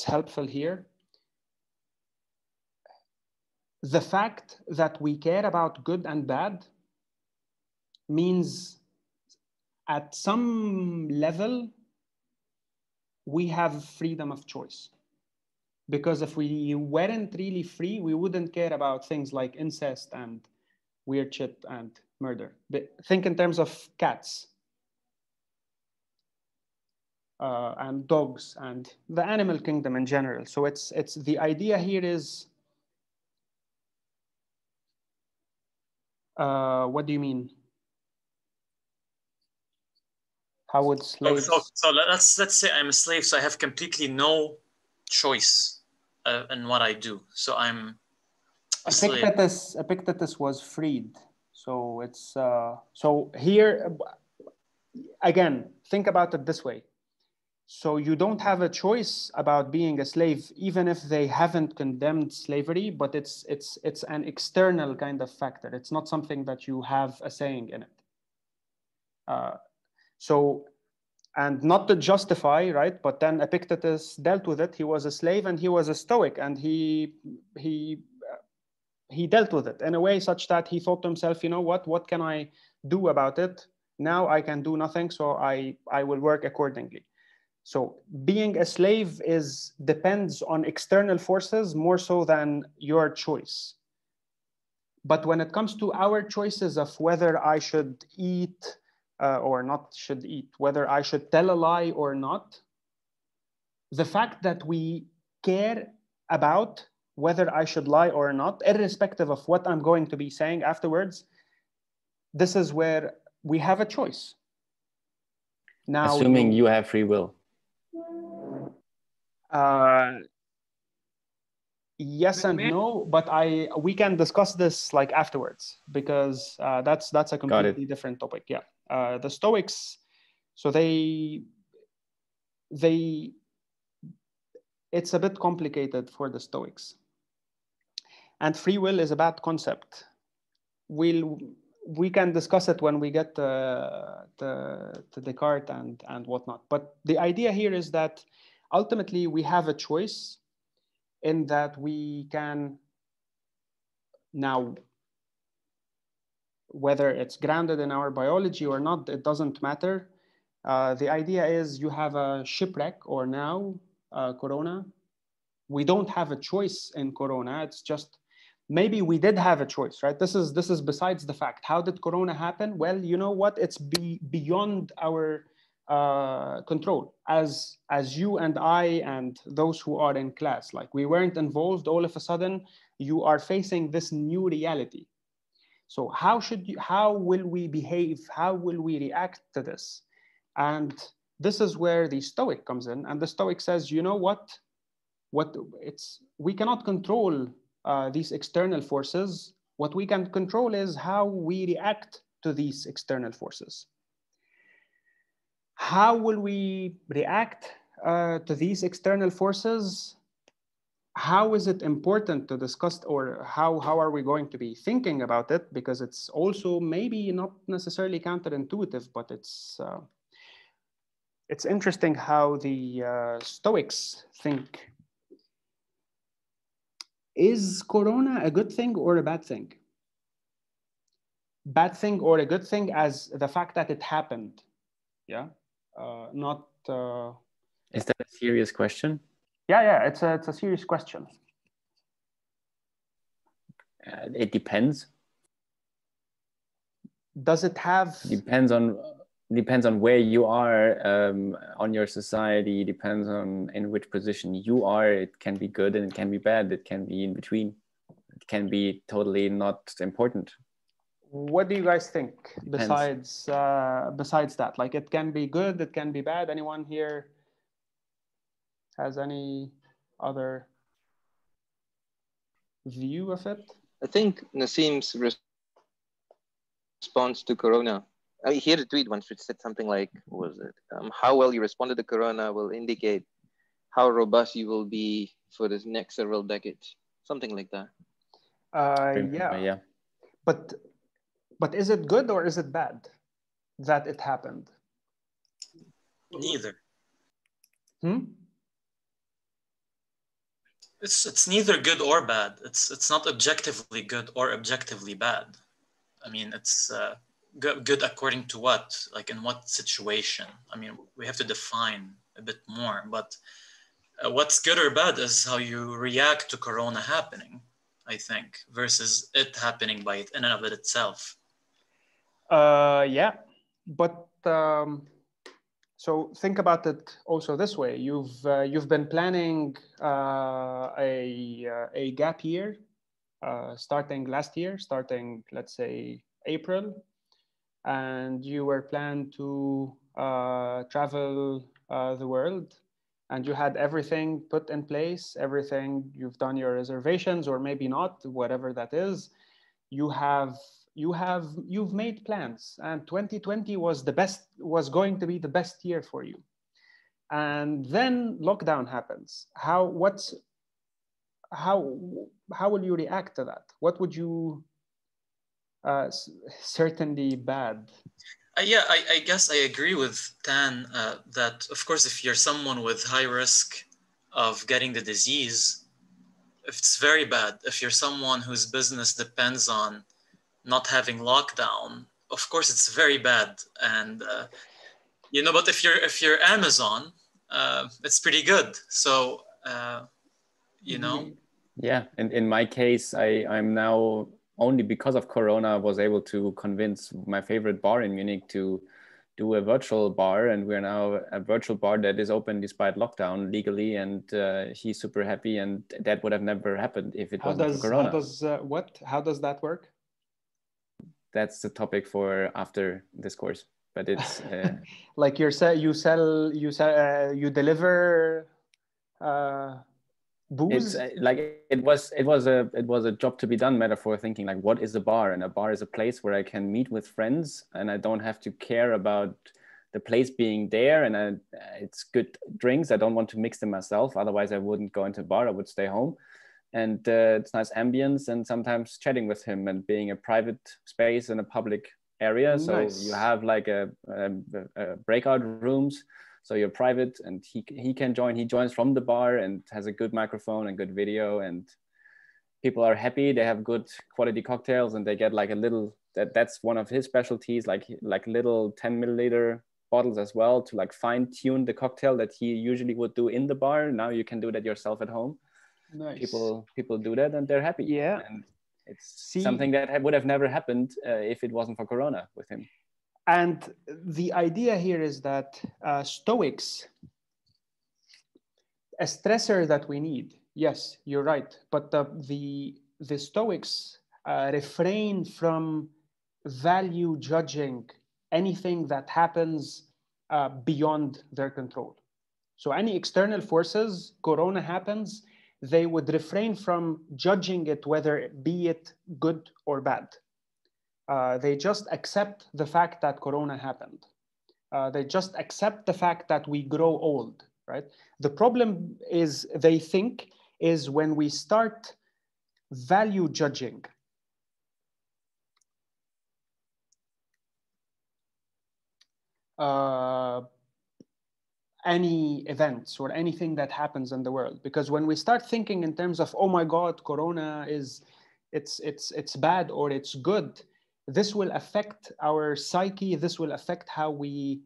helpful here. The fact that we care about good and bad means at some level, we have freedom of choice. Because if we weren't really free, we wouldn't care about things like incest and weird shit and murder. But think in terms of cats and dogs and the animal kingdom in general. So it's the idea here is, what do you mean? How would slaves? So let's say I'm a slave, so I have completely no choice in what I do. So I'm a slave. Epictetus was freed. So it's so here again, think about it this way. So you don't have a choice about being a slave, even if they haven't condemned slavery, but it's an external kind of factor. It's not something that you have a saying in it. So, and not to justify, right? But then Epictetus dealt with it. He was a slave and he was a Stoic, and he dealt with it in a way such that he thought to himself, you know what can I do about it? Now I can do nothing, so I will work accordingly. So being a slave depends on external forces more so than your choice. But when it comes to our choices of whether I should eat or not should eat, whether I should tell a lie or not, the fact that we care about whether I should lie or not, irrespective of what I'm going to be saying afterwards, this is where we have a choice. Now, assuming you have free will. Yes and no, but we can discuss this like afterwards, because that's a completely different topic. Yeah, the Stoics, so it's a bit complicated for the Stoics, and free will is a bad concept. We can discuss it when we get to Descartes and whatnot. But the idea here is that ultimately we have a choice, in that we can now, whether it's grounded in our biology or not, it doesn't matter. The idea is you have a shipwreck, or now Corona. We don't have a choice in Corona. It's just, maybe we did have a choice, right? This is besides the fact. How did Corona happen? Well, you know what? It's beyond our control, as you and I and those who are in class. Like, we weren't involved. All of a sudden, you are facing this new reality. So how will we behave? How will we react to this? And this is where the Stoic comes in. And the Stoic says, you know what? We cannot control these external forces. What we can control is how we react to these external forces. How will we react to these external forces? How is it important to discuss, or how are we going to be thinking about it? Because it's also maybe not necessarily counterintuitive, but it's interesting how the Stoics think. Is Corona a good thing or a bad thing? Bad thing or a good thing as the fact that it happened? Yeah, not. Is that a serious question? Yeah, it's a serious question. It depends. Does it have? Depends on where you are on your society. Depends on in which position you are. It can be good and it can be bad. It can be in between. It can be totally not important. What do you guys think? Depends. Besides that, like, it can be good, it can be bad. Anyone here has any other view of it? I think Nassim's response to Corona, he had a tweet once which said something like, what was it? How well you responded to Corona will indicate how robust you will be for the next several decades. Something like that. Yeah. But is it good or is it bad that it happened? Neither. It's neither good or bad. It's not objectively good or objectively bad. I mean, it's good according to what? Like, in what situation? I mean, we have to define a bit more. But what's good or bad is how you react to Corona happening, I think, versus it happening by it in and of it itself. Yeah, but so think about it also this way. You've been planning a gap year, starting last year, starting, let's say, April, and you were planned to travel the world, and you had everything put in place, everything. You've done your reservations, or maybe not, whatever that is. You've made plans, and 2020 was going to be the best year for you. And then lockdown happens. How will you react to that? What would you certainly bad? Yeah, I guess I agree with Tan that, of course, if you're someone with high risk of getting the disease, it's very bad. If you're someone whose business depends on not having lockdown, of course, it's very bad. And but if you're Amazon, it's pretty good. So Yeah, and in my case, I'm now, only because of Corona, was able to convince my favorite bar in Munich to do a virtual bar, and we're now a virtual bar that is open despite lockdown legally, and he's super happy, and that would have never happened if it wasn't for Corona. How does that work? That's the topic for after this course, but it's like you deliver booze. It's like it was a job to be done metaphor, thinking like, what is a bar? And a bar is a place where I can meet with friends, and I don't have to care about the place being there, and it's good drinks. I don't want to mix them myself, otherwise I wouldn't go into a bar. I would stay home. And it's nice ambience, and sometimes chatting with him, and being a private space in a public area. Nice. So you have like a breakout rooms, so you're private, and he can join. He joins from the bar and has a good microphone and good video, and people are happy. They have good quality cocktails, and they get like a little, that's one of his specialties, like little 10 milliliter bottles as well, to like fine tune the cocktail that he usually would do in the bar. Now you can do that yourself at home. Nice. People do that, and they're happy. Yeah, and it's something that would have never happened if it wasn't for Corona with him. And the idea here is that Stoics, a stressor that we need. Yes, you're right. But the Stoics refrain from value judging anything that happens beyond their control. So any external forces, Corona happens, they would refrain from judging it, whether it be good or bad. They just accept the fact that Corona happened. They just accept the fact that we grow old, right? The problem is, they think, is when we start value judging any events or anything that happens in the world. Because when we start thinking in terms of, oh my God, Corona it's bad or it's good, this will affect our psyche. This will affect how we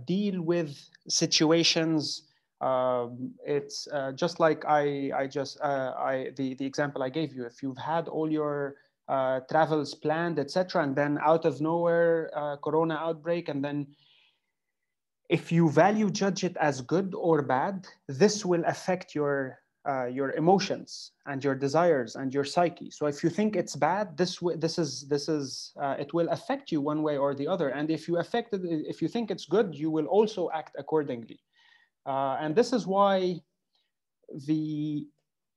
deal with situations. It's just like the example I gave you. If you've had all your travels planned, etc., and then out of nowhere, Corona outbreak, and then if you value judge it as good or bad, this will affect your emotions and your desires and your psyche. So if you think it's bad, it will affect you one way or the other. And if you think it's good, you will also act accordingly. And this is why the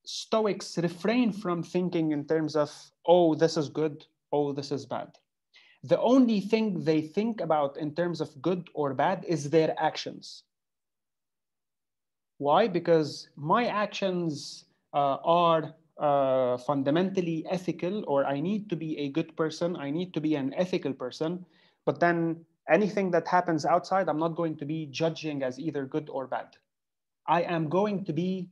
Stoics refrain from thinking in terms of, oh, this is good, oh, this is bad. The only thing they think about in terms of good or bad is their actions. Why? Because my actions are fundamentally ethical, or I need to be a good person, I need to be an ethical person, but then anything that happens outside, I'm not going to be judging as either good or bad. I am going to be,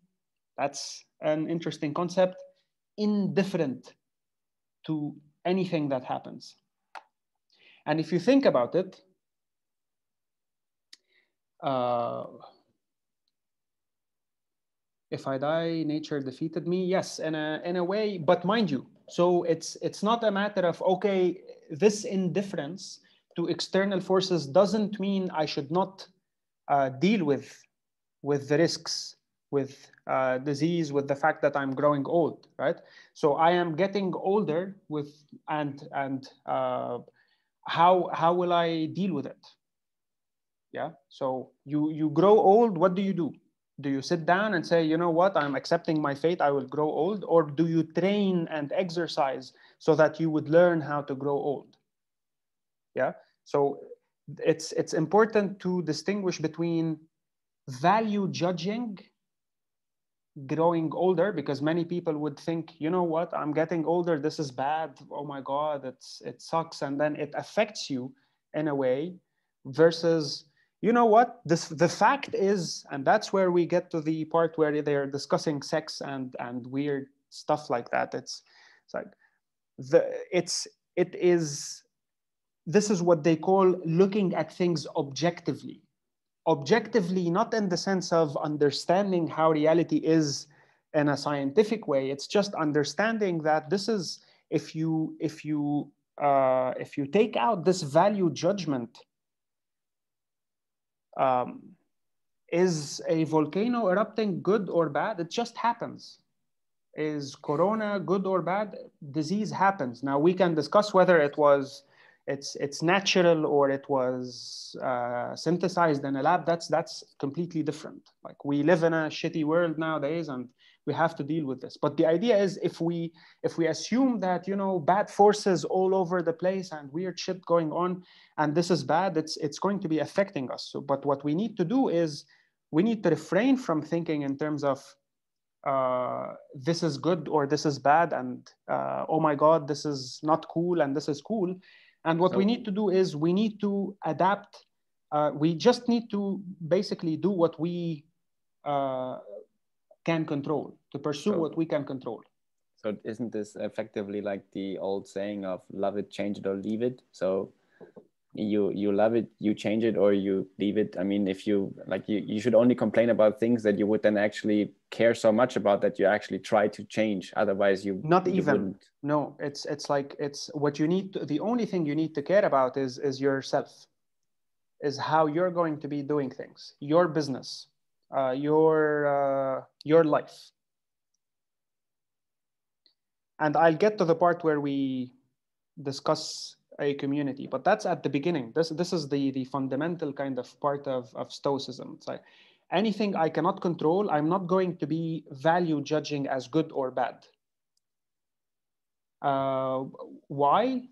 that's an interesting concept, indifferent to anything that happens. And if you think about it, if I die, nature defeated me. Yes, in a way, but mind you, so it's not a matter of, okay, this indifference to external forces doesn't mean I should not deal with the risks, with disease, with the fact that I'm growing old, right? So I am getting older how will I deal with it? Yeah. So you grow old. What do? Do you sit down and say, you know what, I'm accepting my fate, I will grow old? Or do you train and exercise so that you would learn how to grow old? Yeah. So it's important to distinguish between value judging growing older, because many people would think, you know what, I'm getting older, this is bad, oh my God, it sucks, and then it affects you in a way, versus, you know what, the fact is, and that's where we get to the part where they're discussing sex and weird stuff like that. It's like this is what they call looking at things objectively. Objectively, not in the sense of understanding how reality is in a scientific way. It's just understanding that this is, if you take out this value judgment Is a volcano erupting good or bad? It just happens. Is Corona good or bad? Disease happens. Now we can discuss whether it's natural or it was synthesized in a lab. That's completely different. Like, we live in a shitty world nowadays, and we have to deal with this. But the idea is, if we assume that, you know, bad forces all over the place and weird shit going on, and this is bad, it's going to be affecting us. So, but what we need to do is, we need to refrain from thinking in terms of this is good or this is bad, and oh my God, this is not cool and this is cool. And what we need to do is, we need to adapt. We just need to basically do what we can control, to pursue what we can control. So isn't this effectively like the old saying of love it, change it, or leave it? So you love it, you change it, or you leave it. I mean, if you like, you should only complain about things that you would then actually care so much about that you actually try to change. Otherwise, you wouldn't. No, it's like, it's what you need to, the only thing you need to care about is yourself, is how you're going to be doing things, your business, your life. And I'll get to the part where we discuss a community, but that's at the beginning. This is the fundamental kind of part of Stoicism. It's like, anything I cannot control, I'm not going to be value judging as good or bad. Why?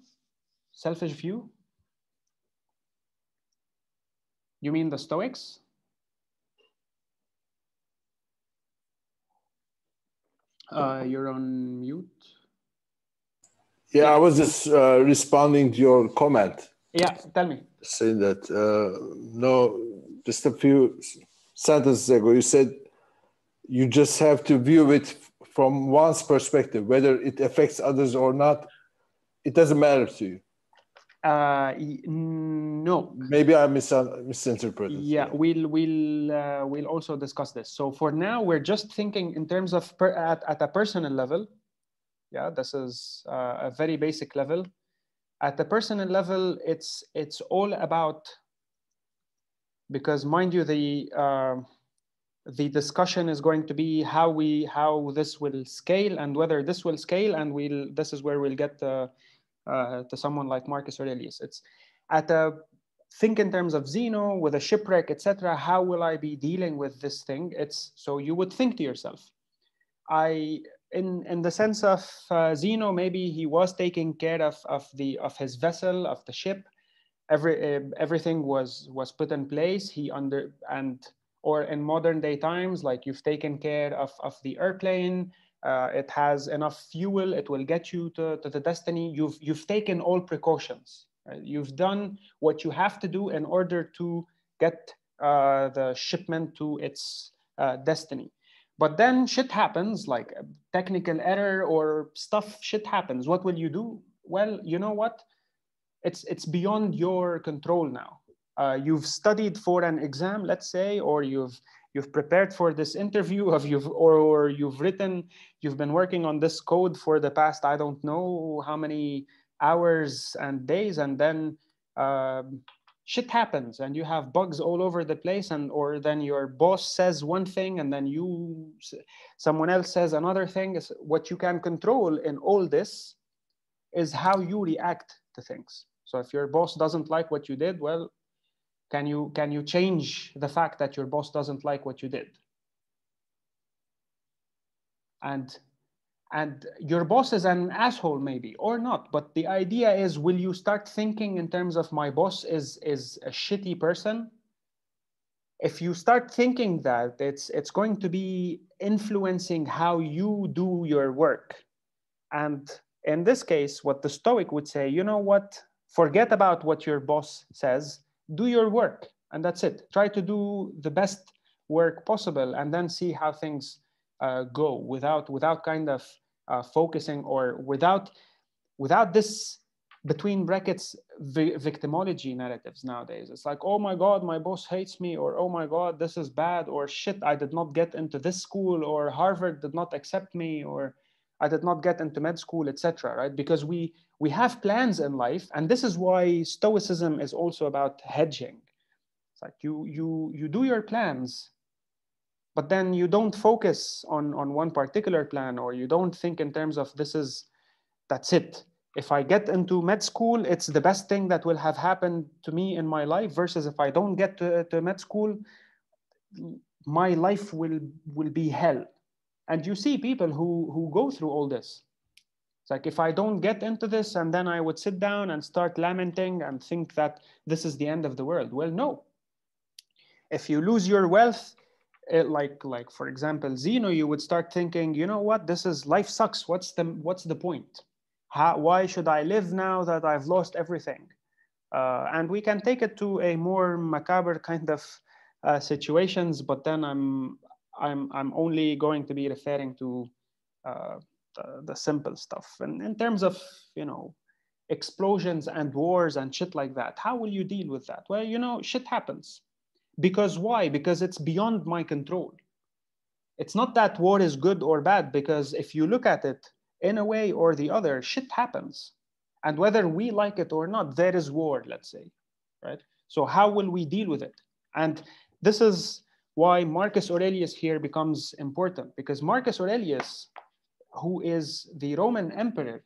Selfish view? You mean the Stoics? You're on mute. Yeah, I was just responding to your comment. Yeah, tell me. Saying that, no, just a few sentences ago, you said you just have to view it from one's perspective, whether it affects others or not. It doesn't matter to you. No. Maybe I misinterpreted. Yeah, we'll also discuss this. So for now, we're just thinking in terms of at a personal level. Yeah, this is a very basic level. At the personal level, it's all about, because mind you, the discussion is going to be how this will scale, and whether this will scale, and this is where we'll get to someone like Marcus Aurelius. It's think in terms of Zeno with a shipwreck, etc. How will I be dealing with this thing? So you would think to yourself, in the sense of Zeno, maybe he was taking care of his vessel, of the ship. Everything was put in place. Or in modern day times, like, you've taken care of the airplane. It has enough fuel. It will get you to the destiny. You've taken all precautions. Right? You've done what you have to do in order to get the shipment to its destiny. But then shit happens, like a technical error or shit happens. What will you do? Well, you know what? It's beyond your control now. You've studied for an exam, let's say, or you've prepared for this interview, you've been working on this code for the past, I don't know how many hours and days, and then shit happens and you have bugs all over the place, or then your boss says one thing and then someone else says another thing. What you can control in all this is how you react to things. So if your boss doesn't like what you did, well, can you change the fact that your boss doesn't like what you did? And your boss is an asshole, maybe, or not. But the idea is, will you start thinking in terms of, my boss is a shitty person? If you start thinking that, it's going to be influencing how you do your work. And in this case, what the Stoic would say, you know what? Forget about what your boss says. Do your work, and that's it. Try to do the best work possible, and then see how things go without kind of focusing, or without this, between brackets, victimology narratives nowadays. It's like, oh my God, my boss hates me, or oh my God, this is bad, or shit, I did not get into this school, or Harvard did not accept me, or I did not get into med school, etc. Right? Because we have plans in life, and this is why Stoicism is also about hedging. It's like you do your plans, but then you don't focus on one particular plan, or you don't think in terms of that's it. If I get into med school, it's the best thing that will have happened to me in my life, versus if I don't get to med school, my life will be hell. And you see people who go through all this. It's like, if I don't get into this, and then I would sit down and start lamenting and think that this is the end of the world. Well, no. If you lose your wealth, like for example, Zeno, you would start thinking, you know what, life sucks. What's the point? Why should I live now that I've lost everything? And we can take it to a more macabre kind of situations, but then I'm only going to be referring to the simple stuff. And in terms of, explosions and wars and shit like that, how will you deal with that? Well, shit happens. Because why? Because it's beyond my control. It's not that war is good or bad, because if you look at it in a way or the other, shit happens. And whether we like it or not, there is war, let's say, right? So how will we deal with it? And this is why Marcus Aurelius here becomes important, because Marcus Aurelius, who is the Roman emperor,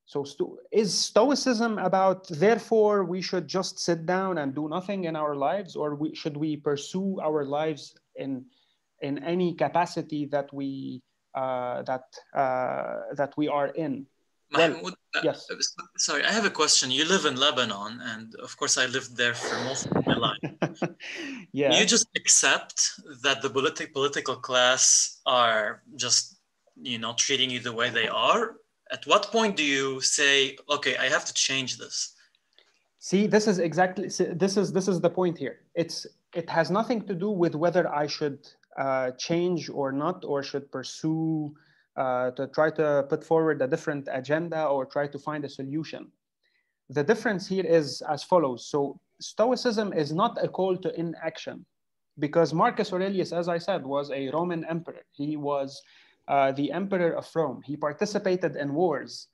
so is Stoicism about, therefore, we should just sit down and do nothing in our lives, or should we pursue our lives in any capacity that we are in? Mahmoud, yes. Sorry, I have a question. You live in Lebanon, and of course I lived there for most of my life. Yeah. Do you just accept that the political class are just, treating you the way they are? At what point do you say, okay, I have to change this? See, this is the point here. It has nothing to do with whether I should change or not, or should pursue to try to put forward a different agenda or try to find a solution. The difference here is as follows. So Stoicism is not a call to inaction, because Marcus Aurelius, as I said, was a Roman emperor. He was the emperor of Rome. He participated in wars.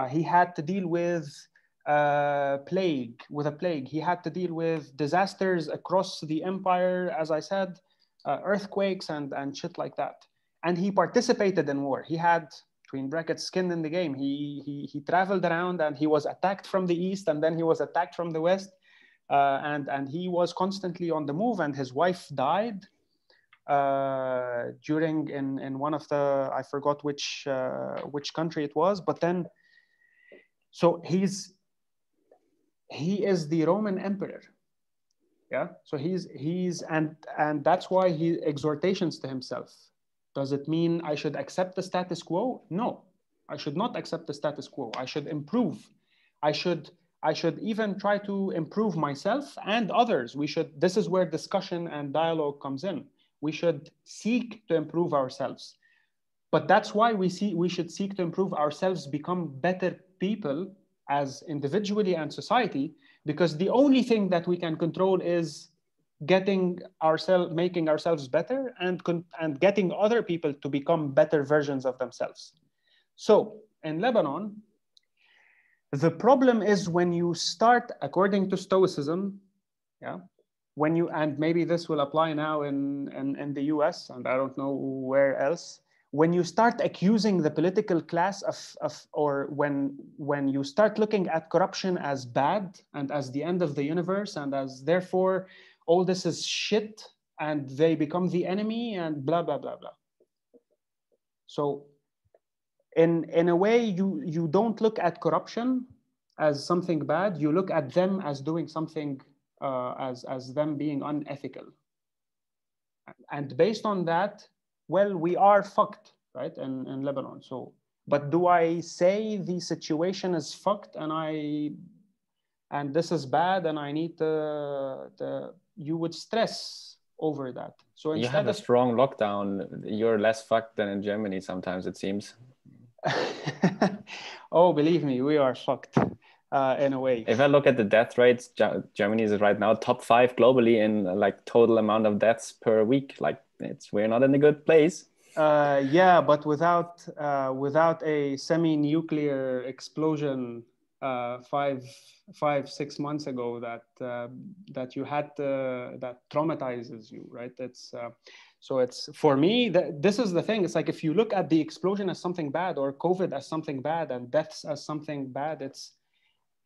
He had to deal with a plague. He had to deal with disasters across the empire, as I said, earthquakes and shit like that. And he participated in war. He had, between brackets, skin in the game. He traveled around, and he was attacked from the east, and then he was attacked from the west. And he was constantly on the move, and his wife died during in one of the, I forgot which country it was, but then, so he is the Roman emperor. Yeah, so he's and that's why he exhortations to himself. Does it mean I should accept the status quo? No, I should not accept the status quo. I should improve. I should even try to improve myself and others. This is where discussion and dialogue comes in. We should seek to improve ourselves. But that's why we should seek to improve ourselves, become better people as individually and society, because the only thing that we can control is making ourselves better and getting other people to become better versions of themselves. So in Lebanon, the problem is when you start, according to Stoicism, yeah, and maybe this will apply now in the US, and I don't know where else, when you start accusing the political class or when you start looking at corruption as bad and as the end of the universe, and as therefore all this is shit and they become the enemy and blah, blah, blah, blah. So in a way, you don't look at corruption as something bad. You look at them as doing something, as them being unethical. And based on that, well, we are fucked, right, in Lebanon. So, but do I say the situation is fucked and this is bad and I need to you would stress over that. So you have a strong lockdown. You're less fucked than in Germany sometimes, it seems. Oh, believe me, we are fucked in a way. If I look at the death rates, Germany is right now top 5 globally in like total amount of deaths per week. Like we're not in a good place. Yeah, but without a semi-nuclear explosion 6 months ago that you had that traumatizes you, right? It's so it's for me this is the thing. It's like if you look at the explosion as something bad, or COVID as something bad, and deaths as something bad,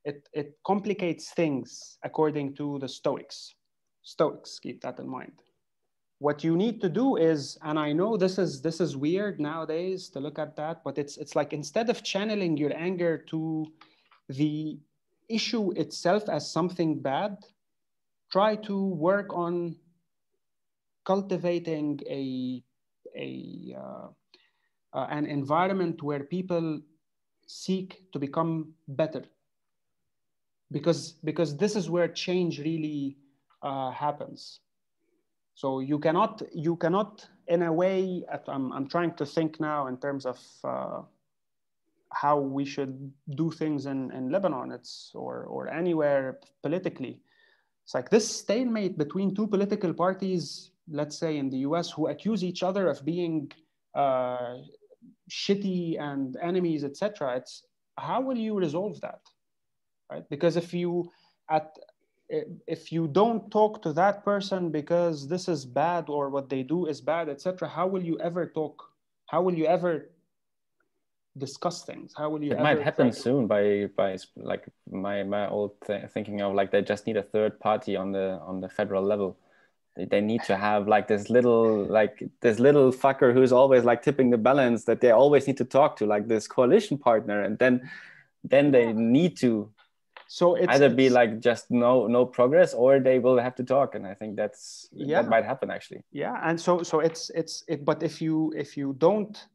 it complicates things according to the Stoics. Stoics, keep that in mind. What you need to do is, and I know this is weird nowadays to look at that, but it's like instead of channeling your anger to the issue itself as something bad, try to work on cultivating an environment where people seek to become better, because this is where change really happens. So you cannot in a way, I'm trying to think now in terms of how we should do things in Lebanon, or anywhere politically. It's like this stalemate between two political parties, let's say in the US, who accuse each other of being shitty and enemies, etc. It's how will you resolve that, right? Because if you don't talk to that person because this is bad or what they do is bad, etc., how will you ever talk? How will you ever discuss things? How will you? It might happen soon by like my old thinking of like they just need a third party on the federal level. They need to have like this little fucker who's always like tipping the balance that they always need to talk to, like this coalition partner, and then they need to. So it's either be like just no progress, or they will have to talk, and I think that might happen actually. Yeah, and so it's but if you don't,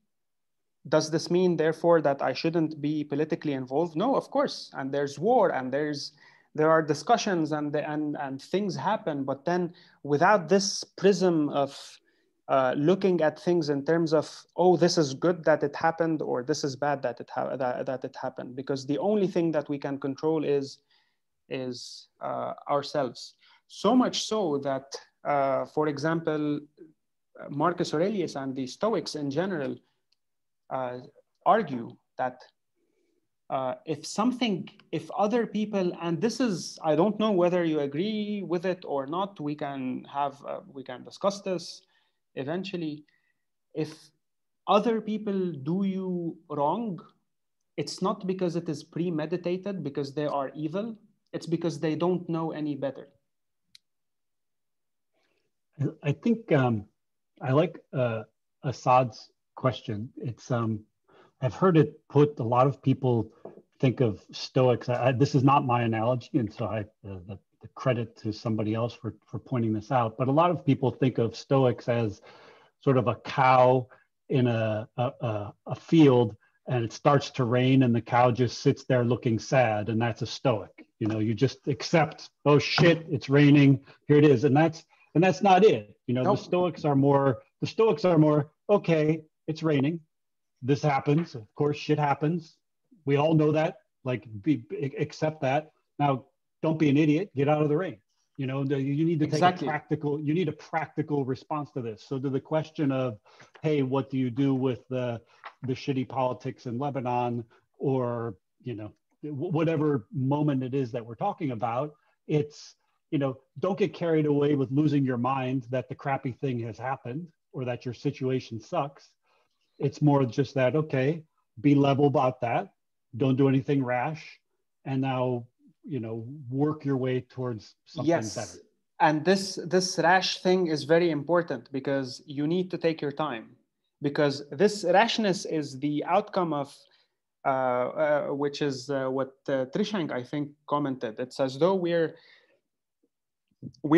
does this mean therefore that I shouldn't be politically involved? No, of course. And there's war, and there are discussions, and things happen, but then without this prism of looking at things in terms of, oh, this is good that it happened, or this is bad that it happened, because the only thing that we can control is ourselves. So much so that, for example, Marcus Aurelius and the Stoics in general argue that if other people, and this is, I don't know whether you agree with it or not, we can discuss this eventually. If other people do you wrong, it's not because it is premeditated, because they are evil. It's because they don't know any better. I think I like Assad's question. It's I've heard it put, a lot of people think of Stoics. This is not my analogy, and so the credit to somebody else for pointing this out. But a lot of people think of Stoics as sort of a cow in a field, and it starts to rain, and the cow just sits there looking sad, and that's a Stoic. You know, you just accept, oh shit, it's raining, here it is, and that's not it. You know, nope. The Stoics are more, okay, it's raining, this happens, of course, shit happens. We all know that, like, accept that. Now, don't be an idiot, get out of the rain. You know, you need to take a practical response to this. So to the question of, hey, what do you do with the shitty politics in Lebanon, or, you know, whatever moment it is that we're talking about, it's, you know, don't get carried away with losing your mind that the crappy thing has happened or that your situation sucks. It's more just that, okay, be level about that. Don't do anything rash. And now, you know, work your way towards something better. And this rash thing is very important, because you need to take your time, because this rashness is the outcome of which is what Trishang, I think, commented. It's as though we're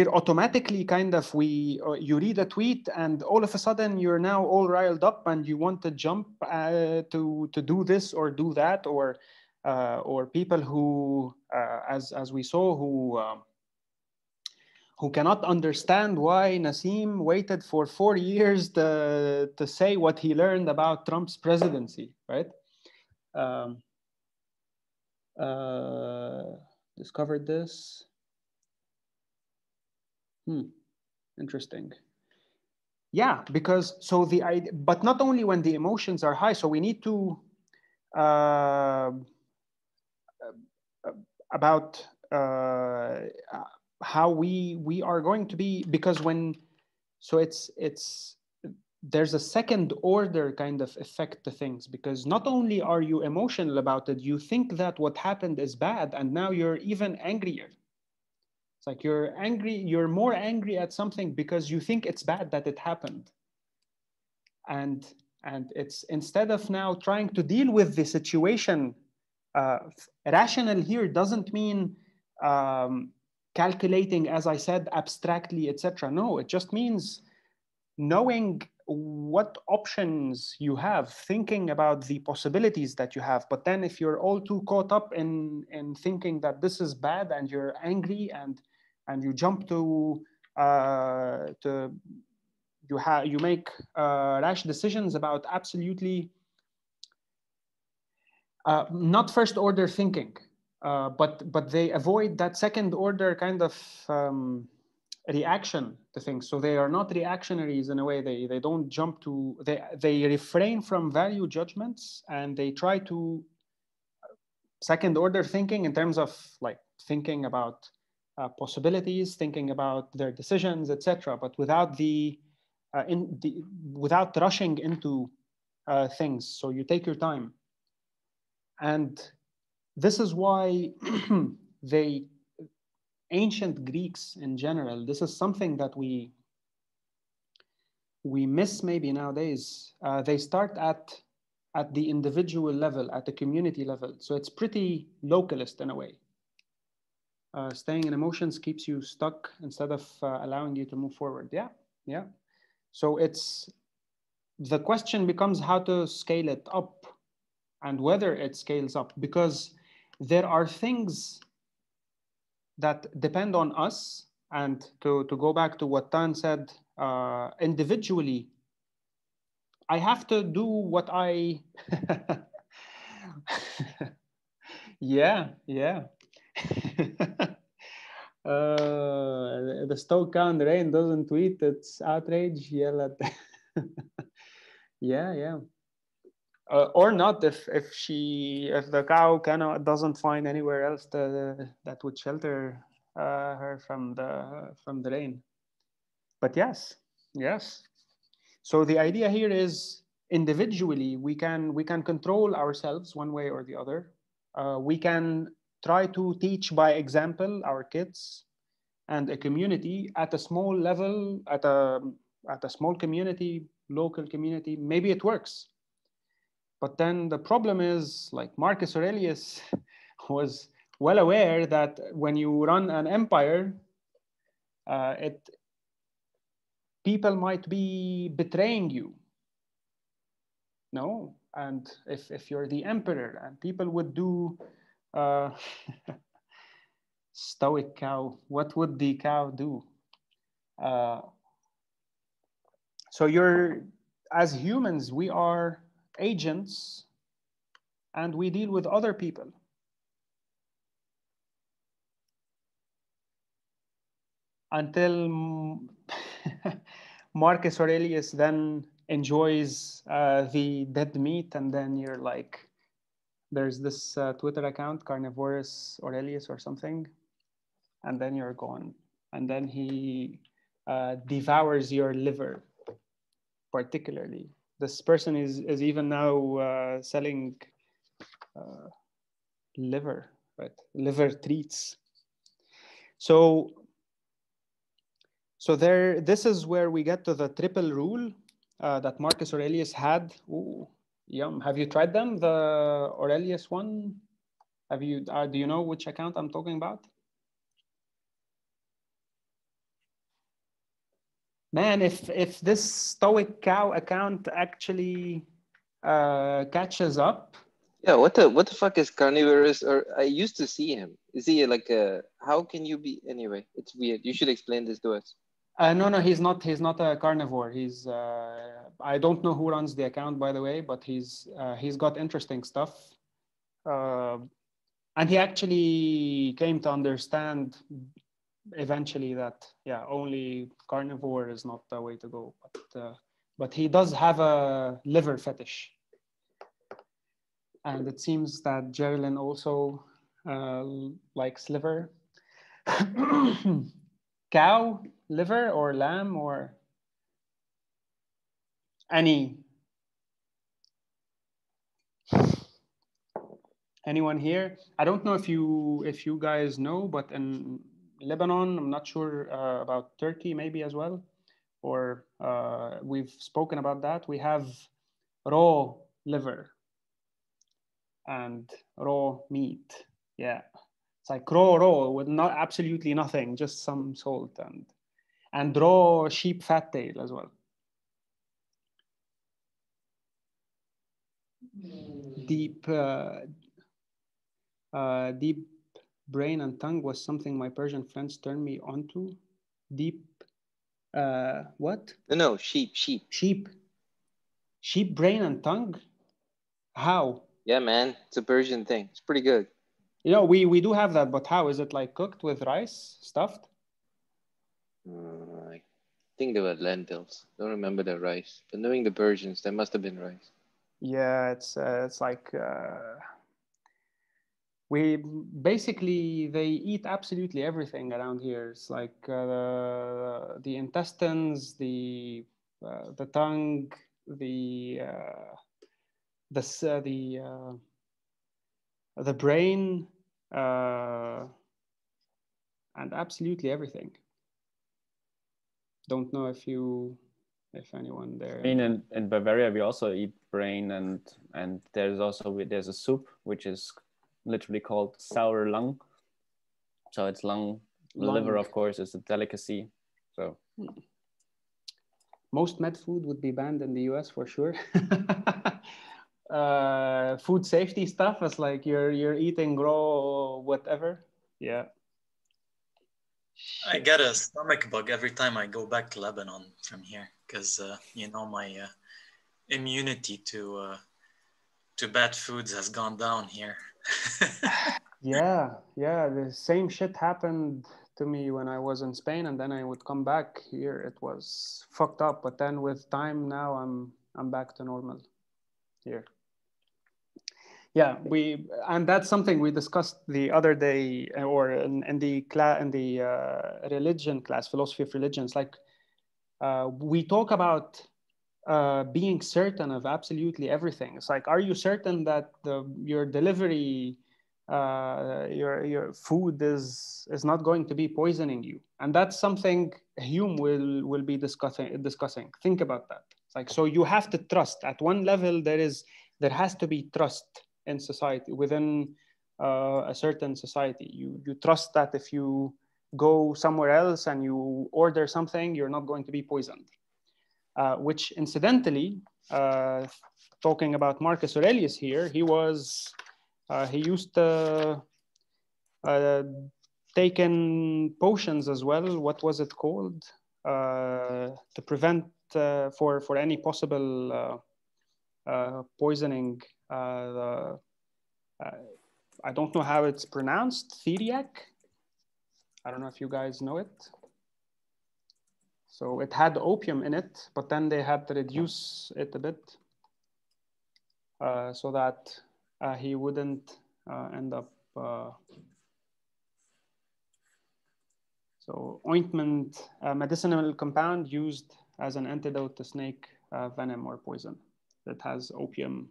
automatically kind of, you read a tweet and all of a sudden you're now all riled up and you want to jump to do this or do that, or people who as we saw, who cannot understand why Nassim waited for 4 years to say what he learned about Trump's presidency, right? Discovered this. Interesting. Yeah, because so the idea, but not only when the emotions are high. So we need to about how we are going to be, because there's a second order kind of effect to things, because not only are you emotional about it, you think that what happened is bad, and now you're even angrier. It's like you're more angry at something because you think it's bad that it happened. And it's, instead of now trying to deal with the situation, rational here doesn't mean calculating, as I said, abstractly, etc. No, it just means knowing what options you have, thinking about the possibilities that you have. But then if you're all too caught up in thinking that this is bad, and you're angry, and you jump to you make rash decisions about absolutely not first order thinking, but they avoid that second order kind of reaction to things. So they are not reactionaries in a way. They don't jump to, they refrain from value judgments, and they try to second order thinking in terms of like thinking about possibilities, thinking about their decisions, etc. But without without rushing into things. So you take your time. And this is why ancient Greeks in general, this is something that we miss maybe nowadays. They start at the individual level, at the community level. So it's pretty localist in a way. Staying in emotions keeps you stuck instead of allowing you to move forward. Yeah. So the question becomes how to scale it up, and whether it scales up, because there are things that depend on us. And to go back to what Tan said, individually, I have to do what I... yeah. The Stoke Count Rain doesn't tweet, it's outrage, yell at... yeah. Or not, if the cow doesn't find anywhere else that would shelter her from the rain. But yes. So the idea here is, individually we can control ourselves one way or the other. We can try to teach by example our kids, and a community at a small level, at a small community, local community, maybe it works. But then the problem is, like Marcus Aurelius was well aware that when you run an empire, people might be betraying you. No, and if you're the emperor, and people would do Stoic cow, what would the cow do? So as humans, we are agents, and we deal with other people. Until Marcus Aurelius then enjoys the dead meat, and then you're like, there's this Twitter account, Carnivorous Aurelius or something, and then you're gone. And then he devours your liver, particularly. This person is even now selling liver, right? Liver treats. So this is where we get to the triple rule that Marcus Aurelius had. Ooh, yum. Have you tried them? The Aurelius one? Have you? Do you know which account I'm talking about? Man, if this Stoic cow account actually catches up. Yeah, what the fuck is carnivorous? Or I used to see him. Is he like a? How can you be? Anyway, it's weird. You should explain this to us. No, he's not a carnivore. He's I don't know who runs the account, by the way, but he's got interesting stuff, and he actually came to understand eventually that only carnivore is not the way to go. But he does have a liver fetish, and it seems that Geraldine also like sliver. Cow liver or lamb or anyone here? I don't know if you guys know, but in Lebanon, I'm not sure about Turkey maybe as well, or we've spoken about that. We have raw liver and raw meat. Yeah, it's like raw with not absolutely nothing, just some salt and raw sheep fat tail as well. Deep brain and tongue was something my Persian friends turned me onto. Deep what? No, sheep. Sheep brain and tongue? How? Yeah, man, it's a Persian thing. It's pretty good. You know, we do have that, but how? Is it like cooked with rice, stuffed? I think they were lentils. Don't remember the rice. But knowing the Persians, there must have been rice. Yeah, it's like we basically they eat absolutely everything around here. It's like the intestines, the tongue, the brain, and absolutely everything. Don't know if anyone there. I mean, in Bavaria we also eat brain, and there's a soup which is literally called sour lung. So it's lung. Liver, of course, is a delicacy. So most med food would be banned in the US for sure. Food safety stuff is like you're eating raw whatever. Yeah. I get a stomach bug every time I go back to Lebanon from here because my immunity to bad foods has gone down here. Yeah, the same shit happened to me when I was in Spain, and then I would come back here. It was fucked up, but then with time now I'm back to normal here. Yeah, and that's something we discussed the other day, or in the religion class, philosophy of religions. Like we talk about being certain of absolutely everything. It's like, are you certain that your delivery, your food is not going to be poisoning you? And that's something Hume will be discussing. Think about that. It's like, so you have to trust. At one level, there has to be trust in society, within a certain society. You trust that if you go somewhere else and you order something, you're not going to be poisoned. Which incidentally, talking about Marcus Aurelius here, he used to take in potions as well. What was it called? To prevent for any possible poisoning. I don't know how it's pronounced. Theriac. I don't know if you guys know it. So it had opium in it, but then they had to reduce it a bit so that he wouldn't end up. So ointment, medicinal compound used as an antidote to snake venom or poison that has opium.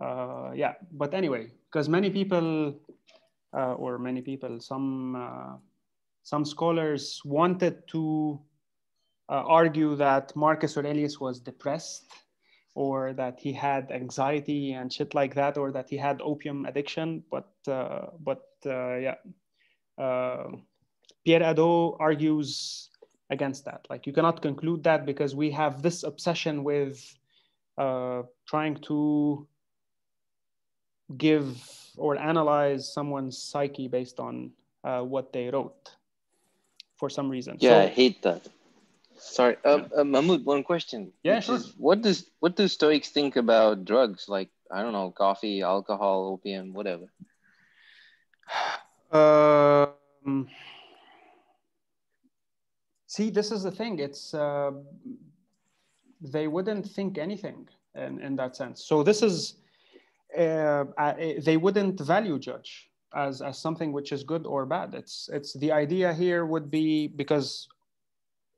Yeah, but anyway, because some scholars wanted to argue that Marcus Aurelius was depressed, or that he had anxiety and shit like that, or that he had opium addiction. But Pierre Hadot argues against that. Like, you cannot conclude that, because we have this obsession with trying to give or analyze someone's psyche based on what they wrote for some reason. Yeah, so, I hate that. Sorry, Mahmoud, one question. Yeah, sure. What do Stoics think about drugs? Like, I don't know, coffee, alcohol, opium, whatever. See, this is the thing. It's they wouldn't think anything in that sense. So this is they wouldn't value judge. as something which is good or bad. It's the idea here would be because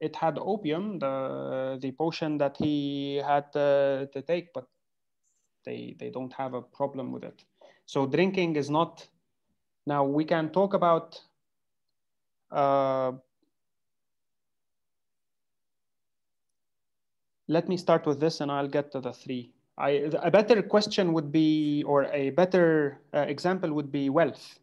it had opium, the potion that he had to take, but they don't have a problem with it. So drinking is not. Now we can talk about. Let me start with this, and I'll get to the three. A better question would be, or a better example would be wealth.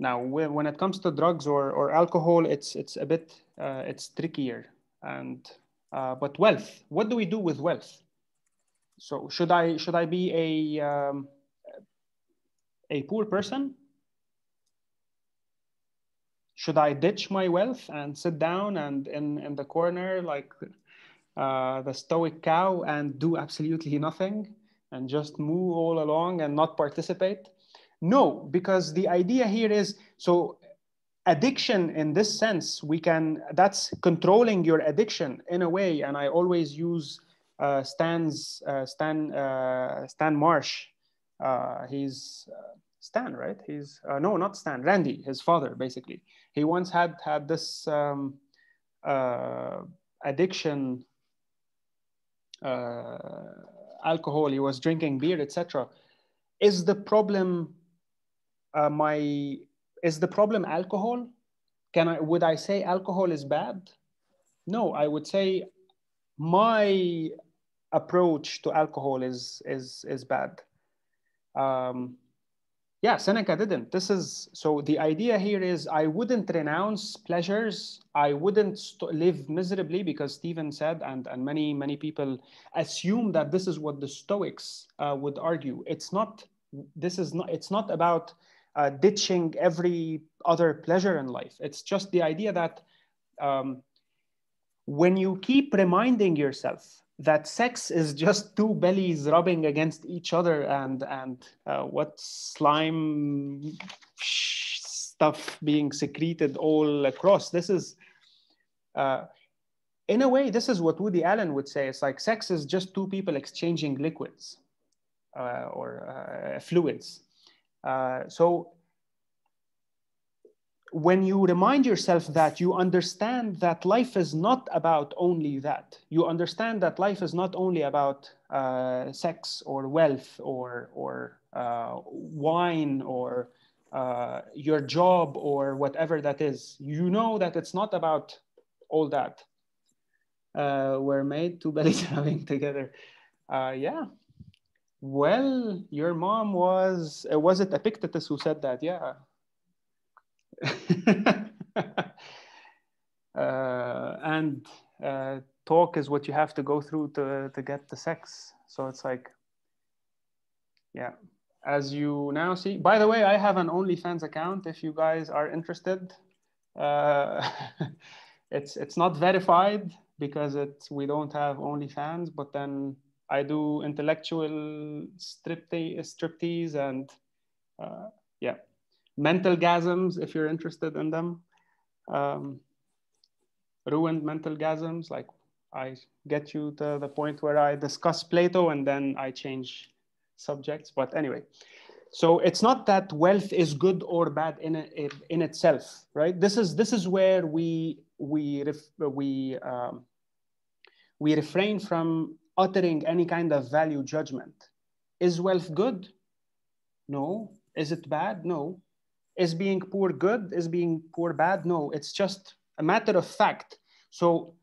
Now, when it comes to drugs or alcohol, it's a bit it's trickier. And but wealth, what do we do with wealth? So should I be a poor person? Should I ditch my wealth and sit down and in the corner like the stoic cow and do absolutely nothing and just move all along and not participate? No, because the idea here is, so addiction in this sense, that's controlling your addiction in a way. And I always use Stan Marsh. He's Stan, right? He's no, not Stan, Randy, his father, basically. He once had this addiction, alcohol. He was drinking beer, etc. Is the problem alcohol? Would I say alcohol is bad? No, I would say my approach to alcohol is bad. Yeah, Seneca didn't. So the idea here is I wouldn't renounce pleasures. I wouldn't live miserably, because Stephen said, and many people assume that this is what the Stoics would argue. It's not about ditching every other pleasure in life. It's just the idea that when you keep reminding yourself that sex is just two bellies rubbing against each other and what slime stuff being secreted all across, this is in a way, this is what Woody Allen would say. It's like sex is just two people exchanging liquids or fluids. So when you remind yourself that, you understand that life is not about only that. You understand that life is not only about sex or wealth or wine or your job or whatever that is. You know that it's not about all that. We're made two bellies rubbing together. Yeah. Well, your mom was it Epictetus who said that? Yeah. And talk is what you have to go through to get the sex. So it's like, yeah. As you now see, by the way, I have an OnlyFans account if you guys are interested. It's not verified because we don't have OnlyFans, but then I do intellectual striptease and yeah. Mental gasms, if you're interested in them. Ruined mental gasms, like I get you to the point where I discuss Plato and then I change subjects. But anyway, so it's not that wealth is good or bad in itself, right? This is where we refrain from uttering any kind of value judgment. Is wealth good? No. Is it bad? No. Is being poor good? Is being poor bad? No, it's just a matter of fact. So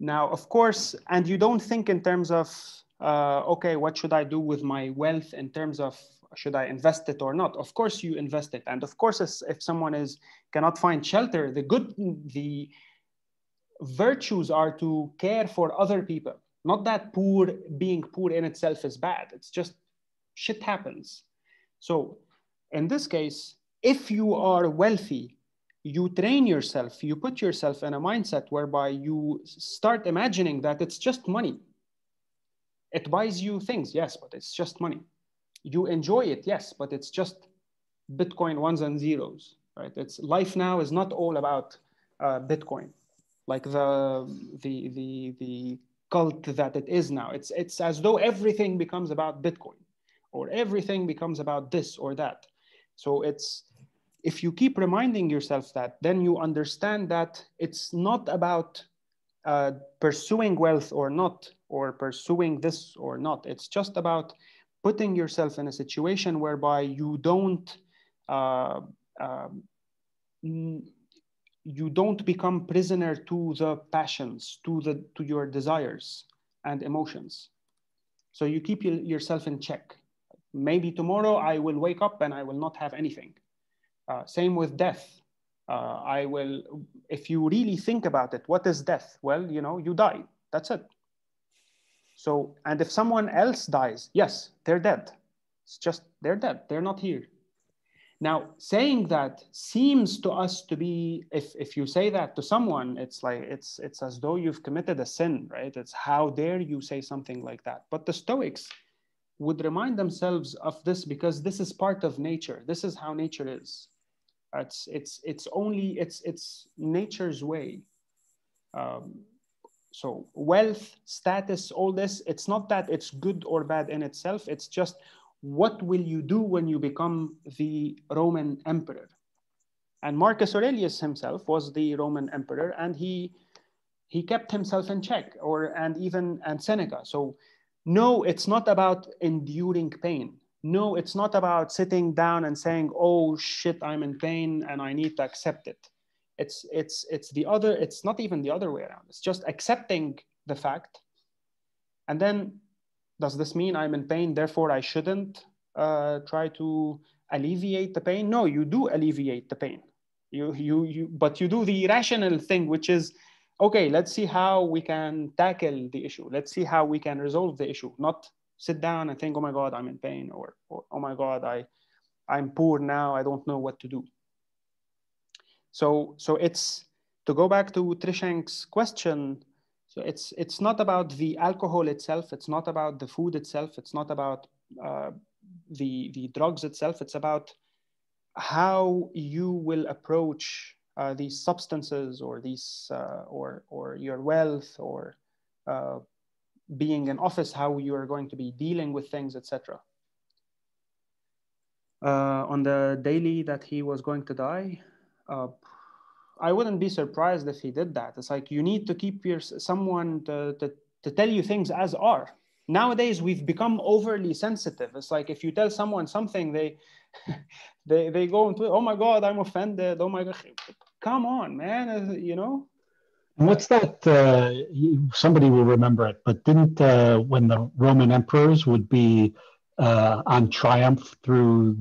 now, of course, and you don't think in terms of, okay, what should I do with my wealth in terms of, should I invest it or not? Of course you invest it. And of course, if someone cannot find shelter, the virtues are to care for other people. Not that being poor in itself is bad. It's just shit happens. So in this case, if you are wealthy, you train yourself, you put yourself in a mindset whereby you start imagining that it's just money. It buys you things, yes, but it's just money. You enjoy it, yes, but it's just Bitcoin ones and zeros, right? Life now is not all about Bitcoin, like the cult that it is now. It's as though everything becomes about Bitcoin. or everything becomes about this or that. So it's, if you keep reminding yourself that, then you understand that it's not about pursuing wealth or not, or pursuing this or not. It's just about putting yourself in a situation whereby you don't you don't become prisoner to the passions, to your desires and emotions. So you keep yourself in check. Maybe tomorrow I will wake up and I will not have anything. Same with death. I will, if you really think about it, what is death? Well, you know, you die. That's it. So, and if someone else dies, yes, they're dead. It's just, they're dead. They're not here. Now, saying that seems to us to be, if you say that to someone, it's like, it's as though you've committed a sin, right? It's how dare you say something like that? But the Stoics would remind themselves of this because this is part of nature. This is how nature is. It's nature's way. So wealth, status, all this, it's not that it's good or bad in itself. It's just, what will you do when you become the Roman emperor? And Marcus Aurelius himself was the Roman emperor, and he kept himself in check, and Seneca. So no, it's not about enduring pain. No, it's not about sitting down and saying, oh shit, I'm in pain and I need to accept it. It's the other, it's not even the other way around. It's just accepting the fact. And then, does this mean I'm in pain, therefore I shouldn't try to alleviate the pain? No, you do alleviate the pain. But you do the rational thing, which is, okay, let's see how we can tackle the issue. Let's see how we can resolve the issue. Not sit down and think, oh my God, I'm in pain, or oh my God, I'm poor now, I don't know what to do. So it's, to go back to Trishank's question, so it's not about the alcohol itself, it's not about the food itself, it's not about the drugs itself, it's about how you will approach these substances, or these or your wealth, or being in office, how you are going to be dealing with things, etc. On the daily that he was going to die, I wouldn't be surprised if he did that. It's like, you need to keep someone to tell you things as are. Nowadays, we've become overly sensitive. It's like, if you tell someone something, they go into, oh my God, I'm offended. Oh my God, come on, man, you know? And what's that? Somebody will remember it, but didn't when the Roman emperors would be on triumph through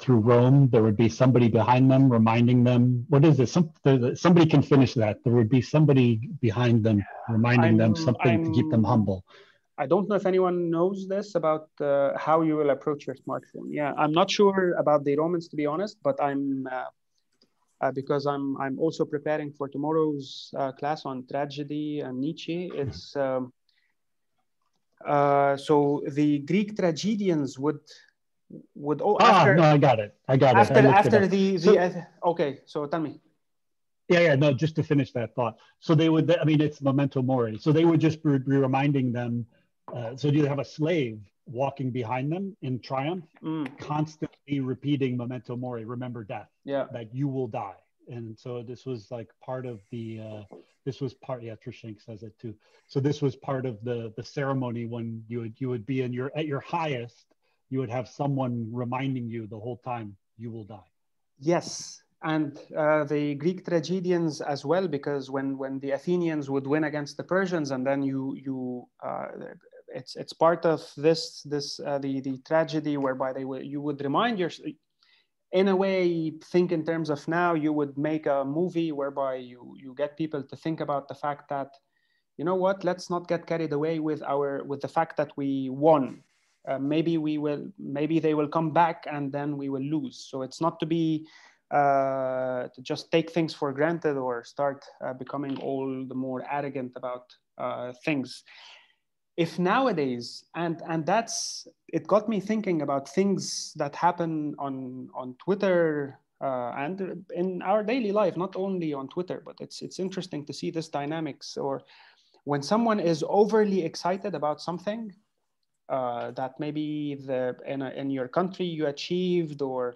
Rome, there would be somebody behind them reminding them, what is it? Somebody can finish that. There would be somebody behind them reminding them something to keep them humble. I don't know if anyone knows this about how you will approach your smartphone. Yeah, I'm not sure about the Romans, to be honest, but I'm because I'm also preparing for tomorrow's class on tragedy and Nietzsche. It's so the Greek tragedians would after, no, I got it. Okay, so tell me. Yeah, no, just to finish that thought. So they would, I mean, it's Memento Mori. So they would just be reminding them. So you have a slave walking behind them in triumph, constantly repeating Memento Mori, remember death, that you will die. And so this was like part of the, Trishank says it too. So this was part of the ceremony when you would be at your highest, you would have someone reminding you the whole time, you will die. Yes. And the Greek tragedians as well, because when the Athenians would win against the Persians, and then it's part of the tragedy whereby you would remind yourself, in a way, think in terms of now, you would make a movie whereby you get people to think about the fact that, you know what, let's not get carried away with the fact that we won. Maybe they will come back and then we will lose. So it's not to be to just take things for granted or start becoming all the more arrogant about things. If nowadays, and it got me thinking about things that happen on Twitter and in our daily life, not only on Twitter, but it's interesting to see this dynamics. Or when someone is overly excited about something, that maybe in your country you achieved, or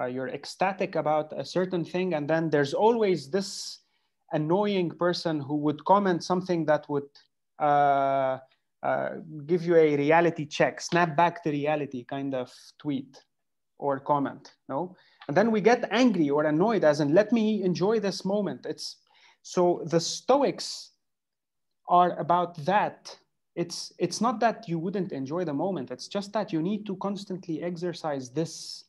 you're ecstatic about a certain thing, and then there's always this annoying person who would comment something that would give you a reality check, snap back to reality kind of tweet or comment, no? And then we get angry or annoyed, as in, let me enjoy this moment. So the Stoics are about that. It's not that you wouldn't enjoy the moment. It's just that you need to constantly exercise this,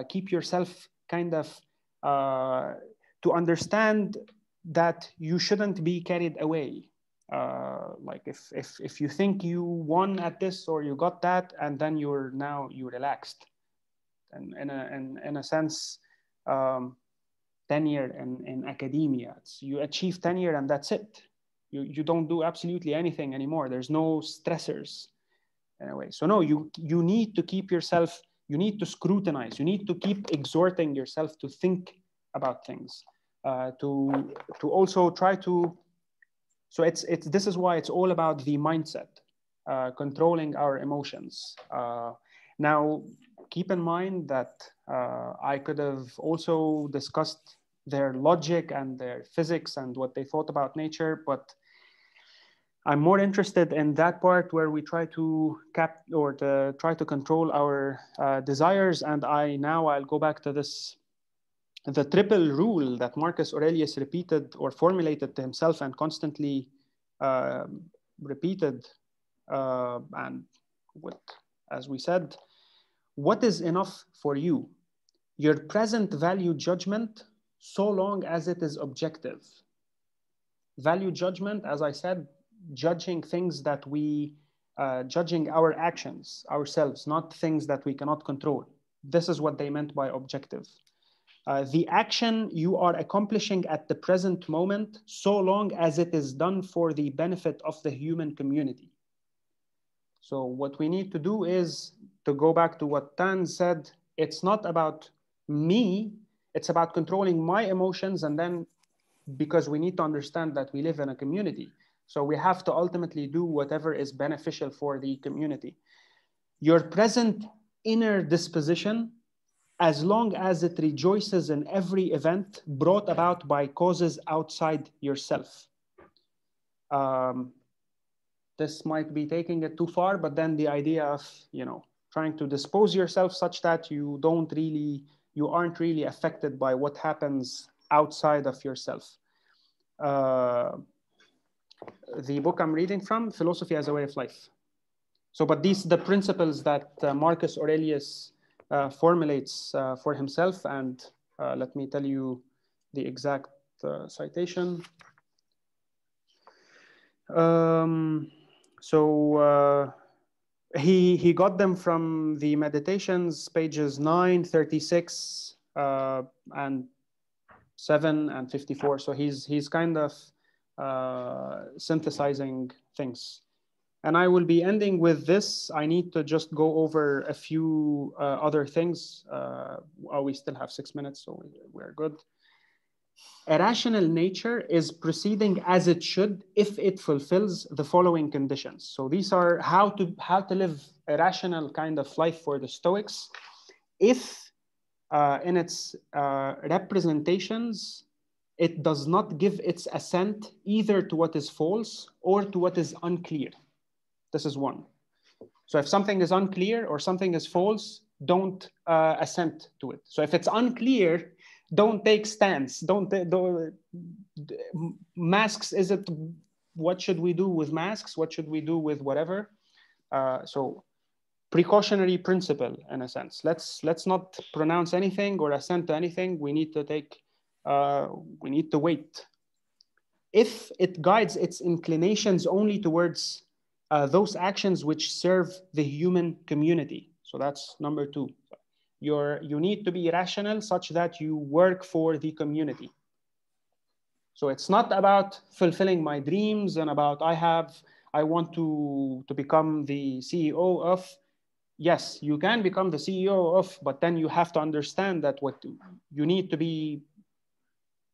keep yourself kind of to understand that you shouldn't be carried away. Like if you think you won at this or you got that, and then you relaxed, and in a sense, tenure in academia, you achieve tenure and that's it. You don't do absolutely anything anymore. There's no stressors in a way. So no, you need to keep yourself, you need to scrutinize, you need to keep exhorting yourself to think about things, to also try to, so this is why it's all about the mindset, controlling our emotions. Now, keep in mind that I could have also discussed their logic and their physics and what they thought about nature, but I'm more interested in that part where we try to try to control our desires. And I'll go back to this, the triple rule that Marcus Aurelius repeated or formulated to himself and constantly repeated. And as we said, what is enough for you? Your present value judgment, so long as it is objective. Value judgment, as I said, judging things that judging our actions ourselves, not things that we cannot control. This is what they meant by objective. The action you are accomplishing at the present moment, so long as it is done for the benefit of the human community. So what we need to do is to go back to what Tan said. It's not about me, it's about controlling my emotions, and then because we need to understand that we live in a community. So we have to ultimately do whatever is beneficial for the community. Your present inner disposition, as long as it rejoices in every event brought about by causes outside yourself. This might be taking it too far, but then the idea of, trying to dispose yourself such that you aren't really affected by what happens outside of yourself. The book I'm reading from, Philosophy as a Way of Life. So, but the principles that Marcus Aurelius formulates for himself, and let me tell you the exact citation. He got them from the Meditations, pages 9, 36, and 7 and 54. So he's kind of synthesizing things. And I will be ending with this. I need to just go over a few other things. We still have 6 minutes, so we're good. A rational nature is proceeding as it should if it fulfills the following conditions. So these are how to live a rational kind of life for the Stoics. If in its representations, it does not give its assent either to what is false or to what is unclear. This is one. So if something is unclear or something is false, don't assent to it. So if it's unclear, don't take stance. Don't masks. What should we do with masks? What should we do with whatever? So precautionary principle, in a sense. Let's not pronounce anything or assent to anything. We need to wait. If it guides its inclinations only towards those actions which serve the human community. So that's number 2. You need to be rational such that you work for the community. So it's not about fulfilling my dreams and about I want to become the CEO of. Yes, you can become the CEO of, but then you have to understand that you need to be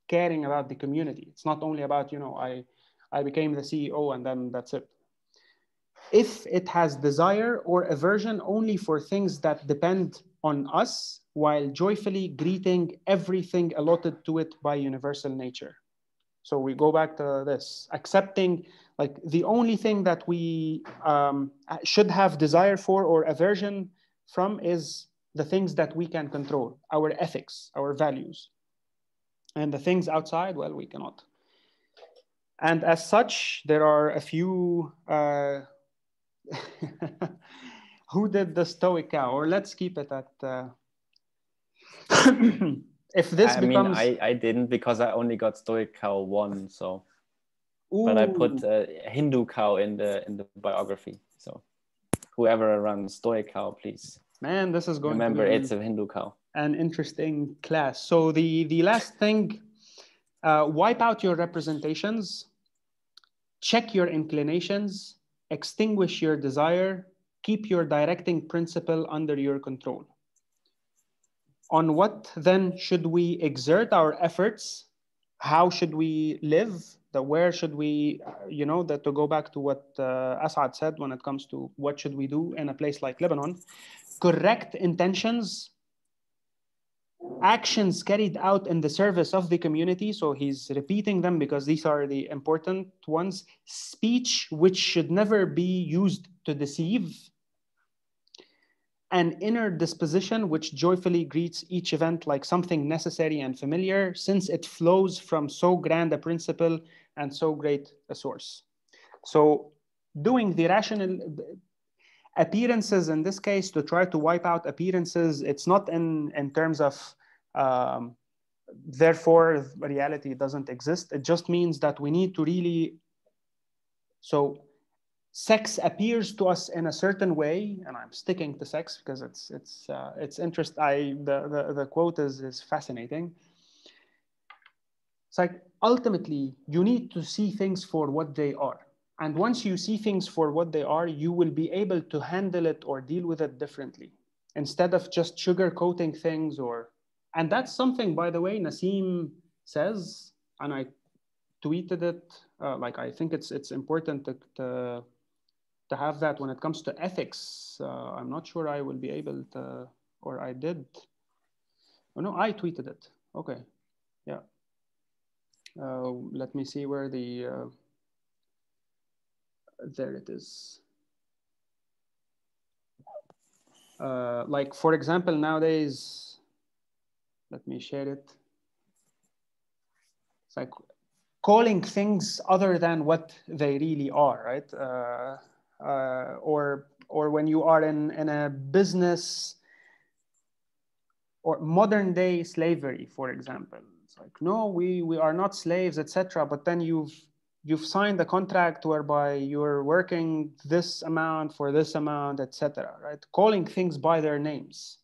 caring about the community. It's not only about, I became the CEO and then that's it. if it has desire or aversion only for things that depend on us, while joyfully greeting everything allotted to it by universal nature. So we go back to this, accepting like the only thing that we should have desire for or aversion from is the things that we can control, our ethics, our values. And the things outside, well, we cannot. And as such, there are a few, who did the Stoic cow? Or let's keep it at, if this becomes... I didn't, because I only got Stoic cow 1, so... Ooh. But I put Hindu cow in the biography. So whoever runs Stoic cow, please. Man, this is going remember to be it's a Hindu cow. An interesting class. So the last thing, wipe out your representations, check your inclinations, extinguish your desire, keep your directing principle under your control. On what then should we exert our efforts? How should we live? Where should we, to go back to what Asad said when it comes to what should we do in a place like Lebanon, correct intentions, actions carried out in the service of the community. So he's repeating them because these are the important ones. Speech, which should never be used to deceive. An inner disposition which joyfully greets each event like something necessary and familiar, since it flows from so grand a principle and so great a source. So doing the rational appearances in this case, to try to wipe out appearances, it's not in terms of therefore reality doesn't exist. It just means that we need to really, so sex appears to us in a certain way, and I'm sticking to sex because it's interesting. The quote is fascinating. It's like, ultimately, you need to see things for what they are. And once you see things for what they are, you will be able to handle it or deal with it differently, instead of just sugarcoating things. And that's something, by the way, Nassim says, and I tweeted it, I think it's important to have that when it comes to ethics. I'm not sure I will be able to, or I did. Oh no, I tweeted it. Okay, yeah. Let me see where the, there it is. For example, nowadays, let me share it. It's like calling things other than what they really are, right? Or when you are in a business, or modern day slavery, for example. It's like, no, we are not slaves, etc. But then you've signed a contract whereby you're working this amount for this amount, etc. Right? Calling things by their names.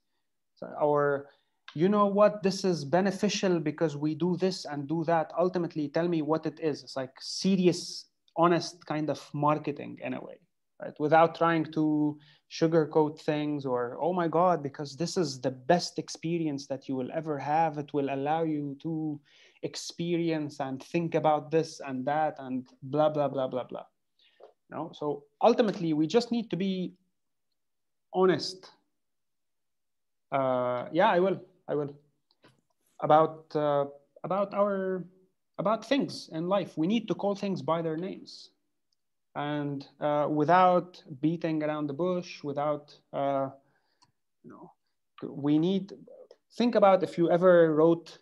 So, or, you know what, this is beneficial because we do this and do that. Ultimately, tell me what it is. It's like serious, honest kind of marketing in a way, right? Without trying to sugarcoat things, or, oh my God, because this is the best experience that you will ever have. It will allow you to experience and think about this and that and blah, blah, blah, blah, blah. So ultimately, we just need to be honest. Yeah, I will. About things in life. We need to call things by their names. And without beating around the bush, without, we need, think about if you ever wrote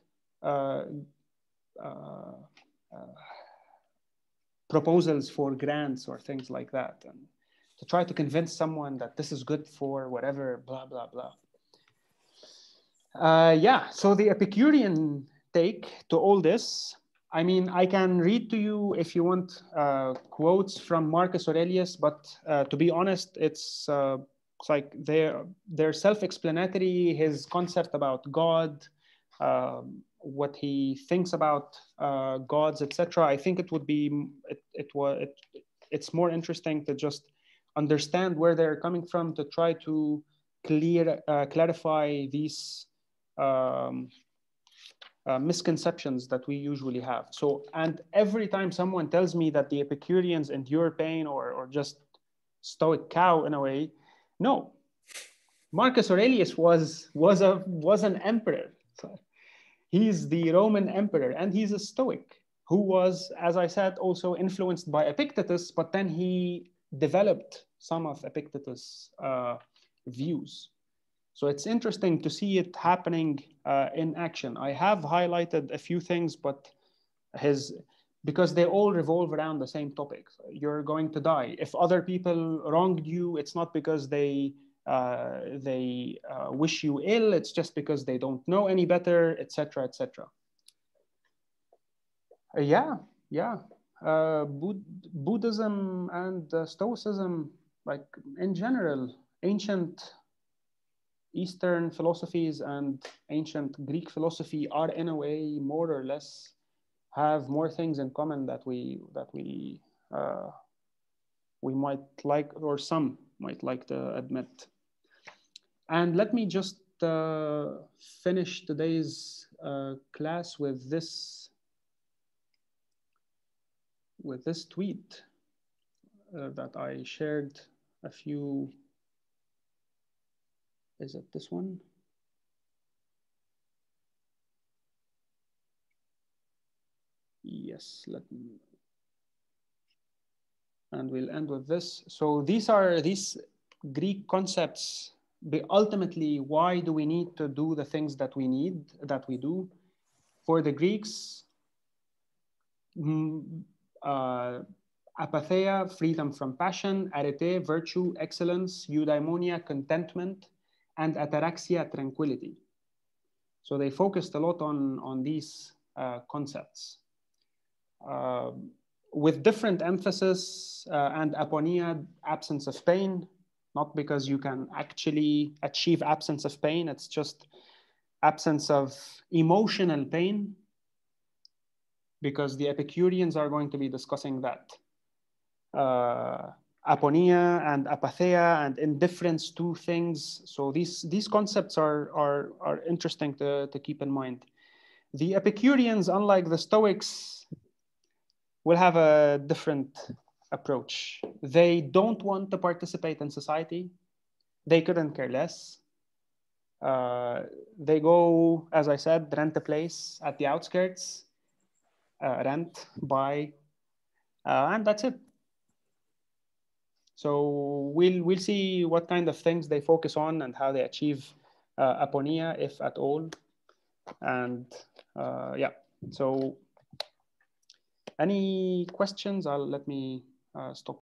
proposals for grants or things like that, and to try to convince someone that this is good for whatever, blah, blah, blah. Yeah, so the Epicurean take to all this, I mean, I can read to you if you want quotes from Marcus Aurelius, but to be honest, it's like they're self-explanatory. His concept about God, what he thinks about gods, etc. I think it would be it's more interesting to just understand where they're coming from, to try to clarify these misconceptions that we usually have. So, and every time someone tells me that the Epicureans endure pain or just Stoic cow in a way. No, Marcus Aurelius was an emperor. So he's the Roman emperor, and he's a Stoic who was, as I said, also influenced by Epictetus, but then he developed some of Epictetus' views. So it's interesting to see it happening in action. I have highlighted a few things, but because they all revolve around the same topic. You're going to die. If other people wronged you, it's not because they wish you ill. It's just because they don't know any better, etc., etc. Buddhism and Stoicism, like in general, ancient Eastern philosophies and ancient Greek philosophy are in a way more or less have more things in common that we might like, or some might like to admit. And let me just finish today's class with this tweet that I shared a few. Is it this one? Yes, and we'll end with this. So these Greek concepts. Ultimately, why do we need to do the things that we do? For the Greeks, apatheia, freedom from passion; arete, virtue, excellence; eudaimonia, contentment; and ataraxia, tranquility. So they focused a lot on these concepts. With different emphasis, and aponia, absence of pain, not because you can actually achieve absence of pain, it's just absence of emotional pain, because the Epicureans are going to be discussing that. Aponia and apatheia and indifference to things. So these concepts are interesting to keep in mind. The Epicureans, unlike the Stoics, will have a different approach. They don't want to participate in society. They couldn't care less. They go, as I said, rent a place at the outskirts, buy, and that's it. So we'll see what kind of things they focus on and how they achieve aponia, if at all. And yeah, so any questions? Let me stop.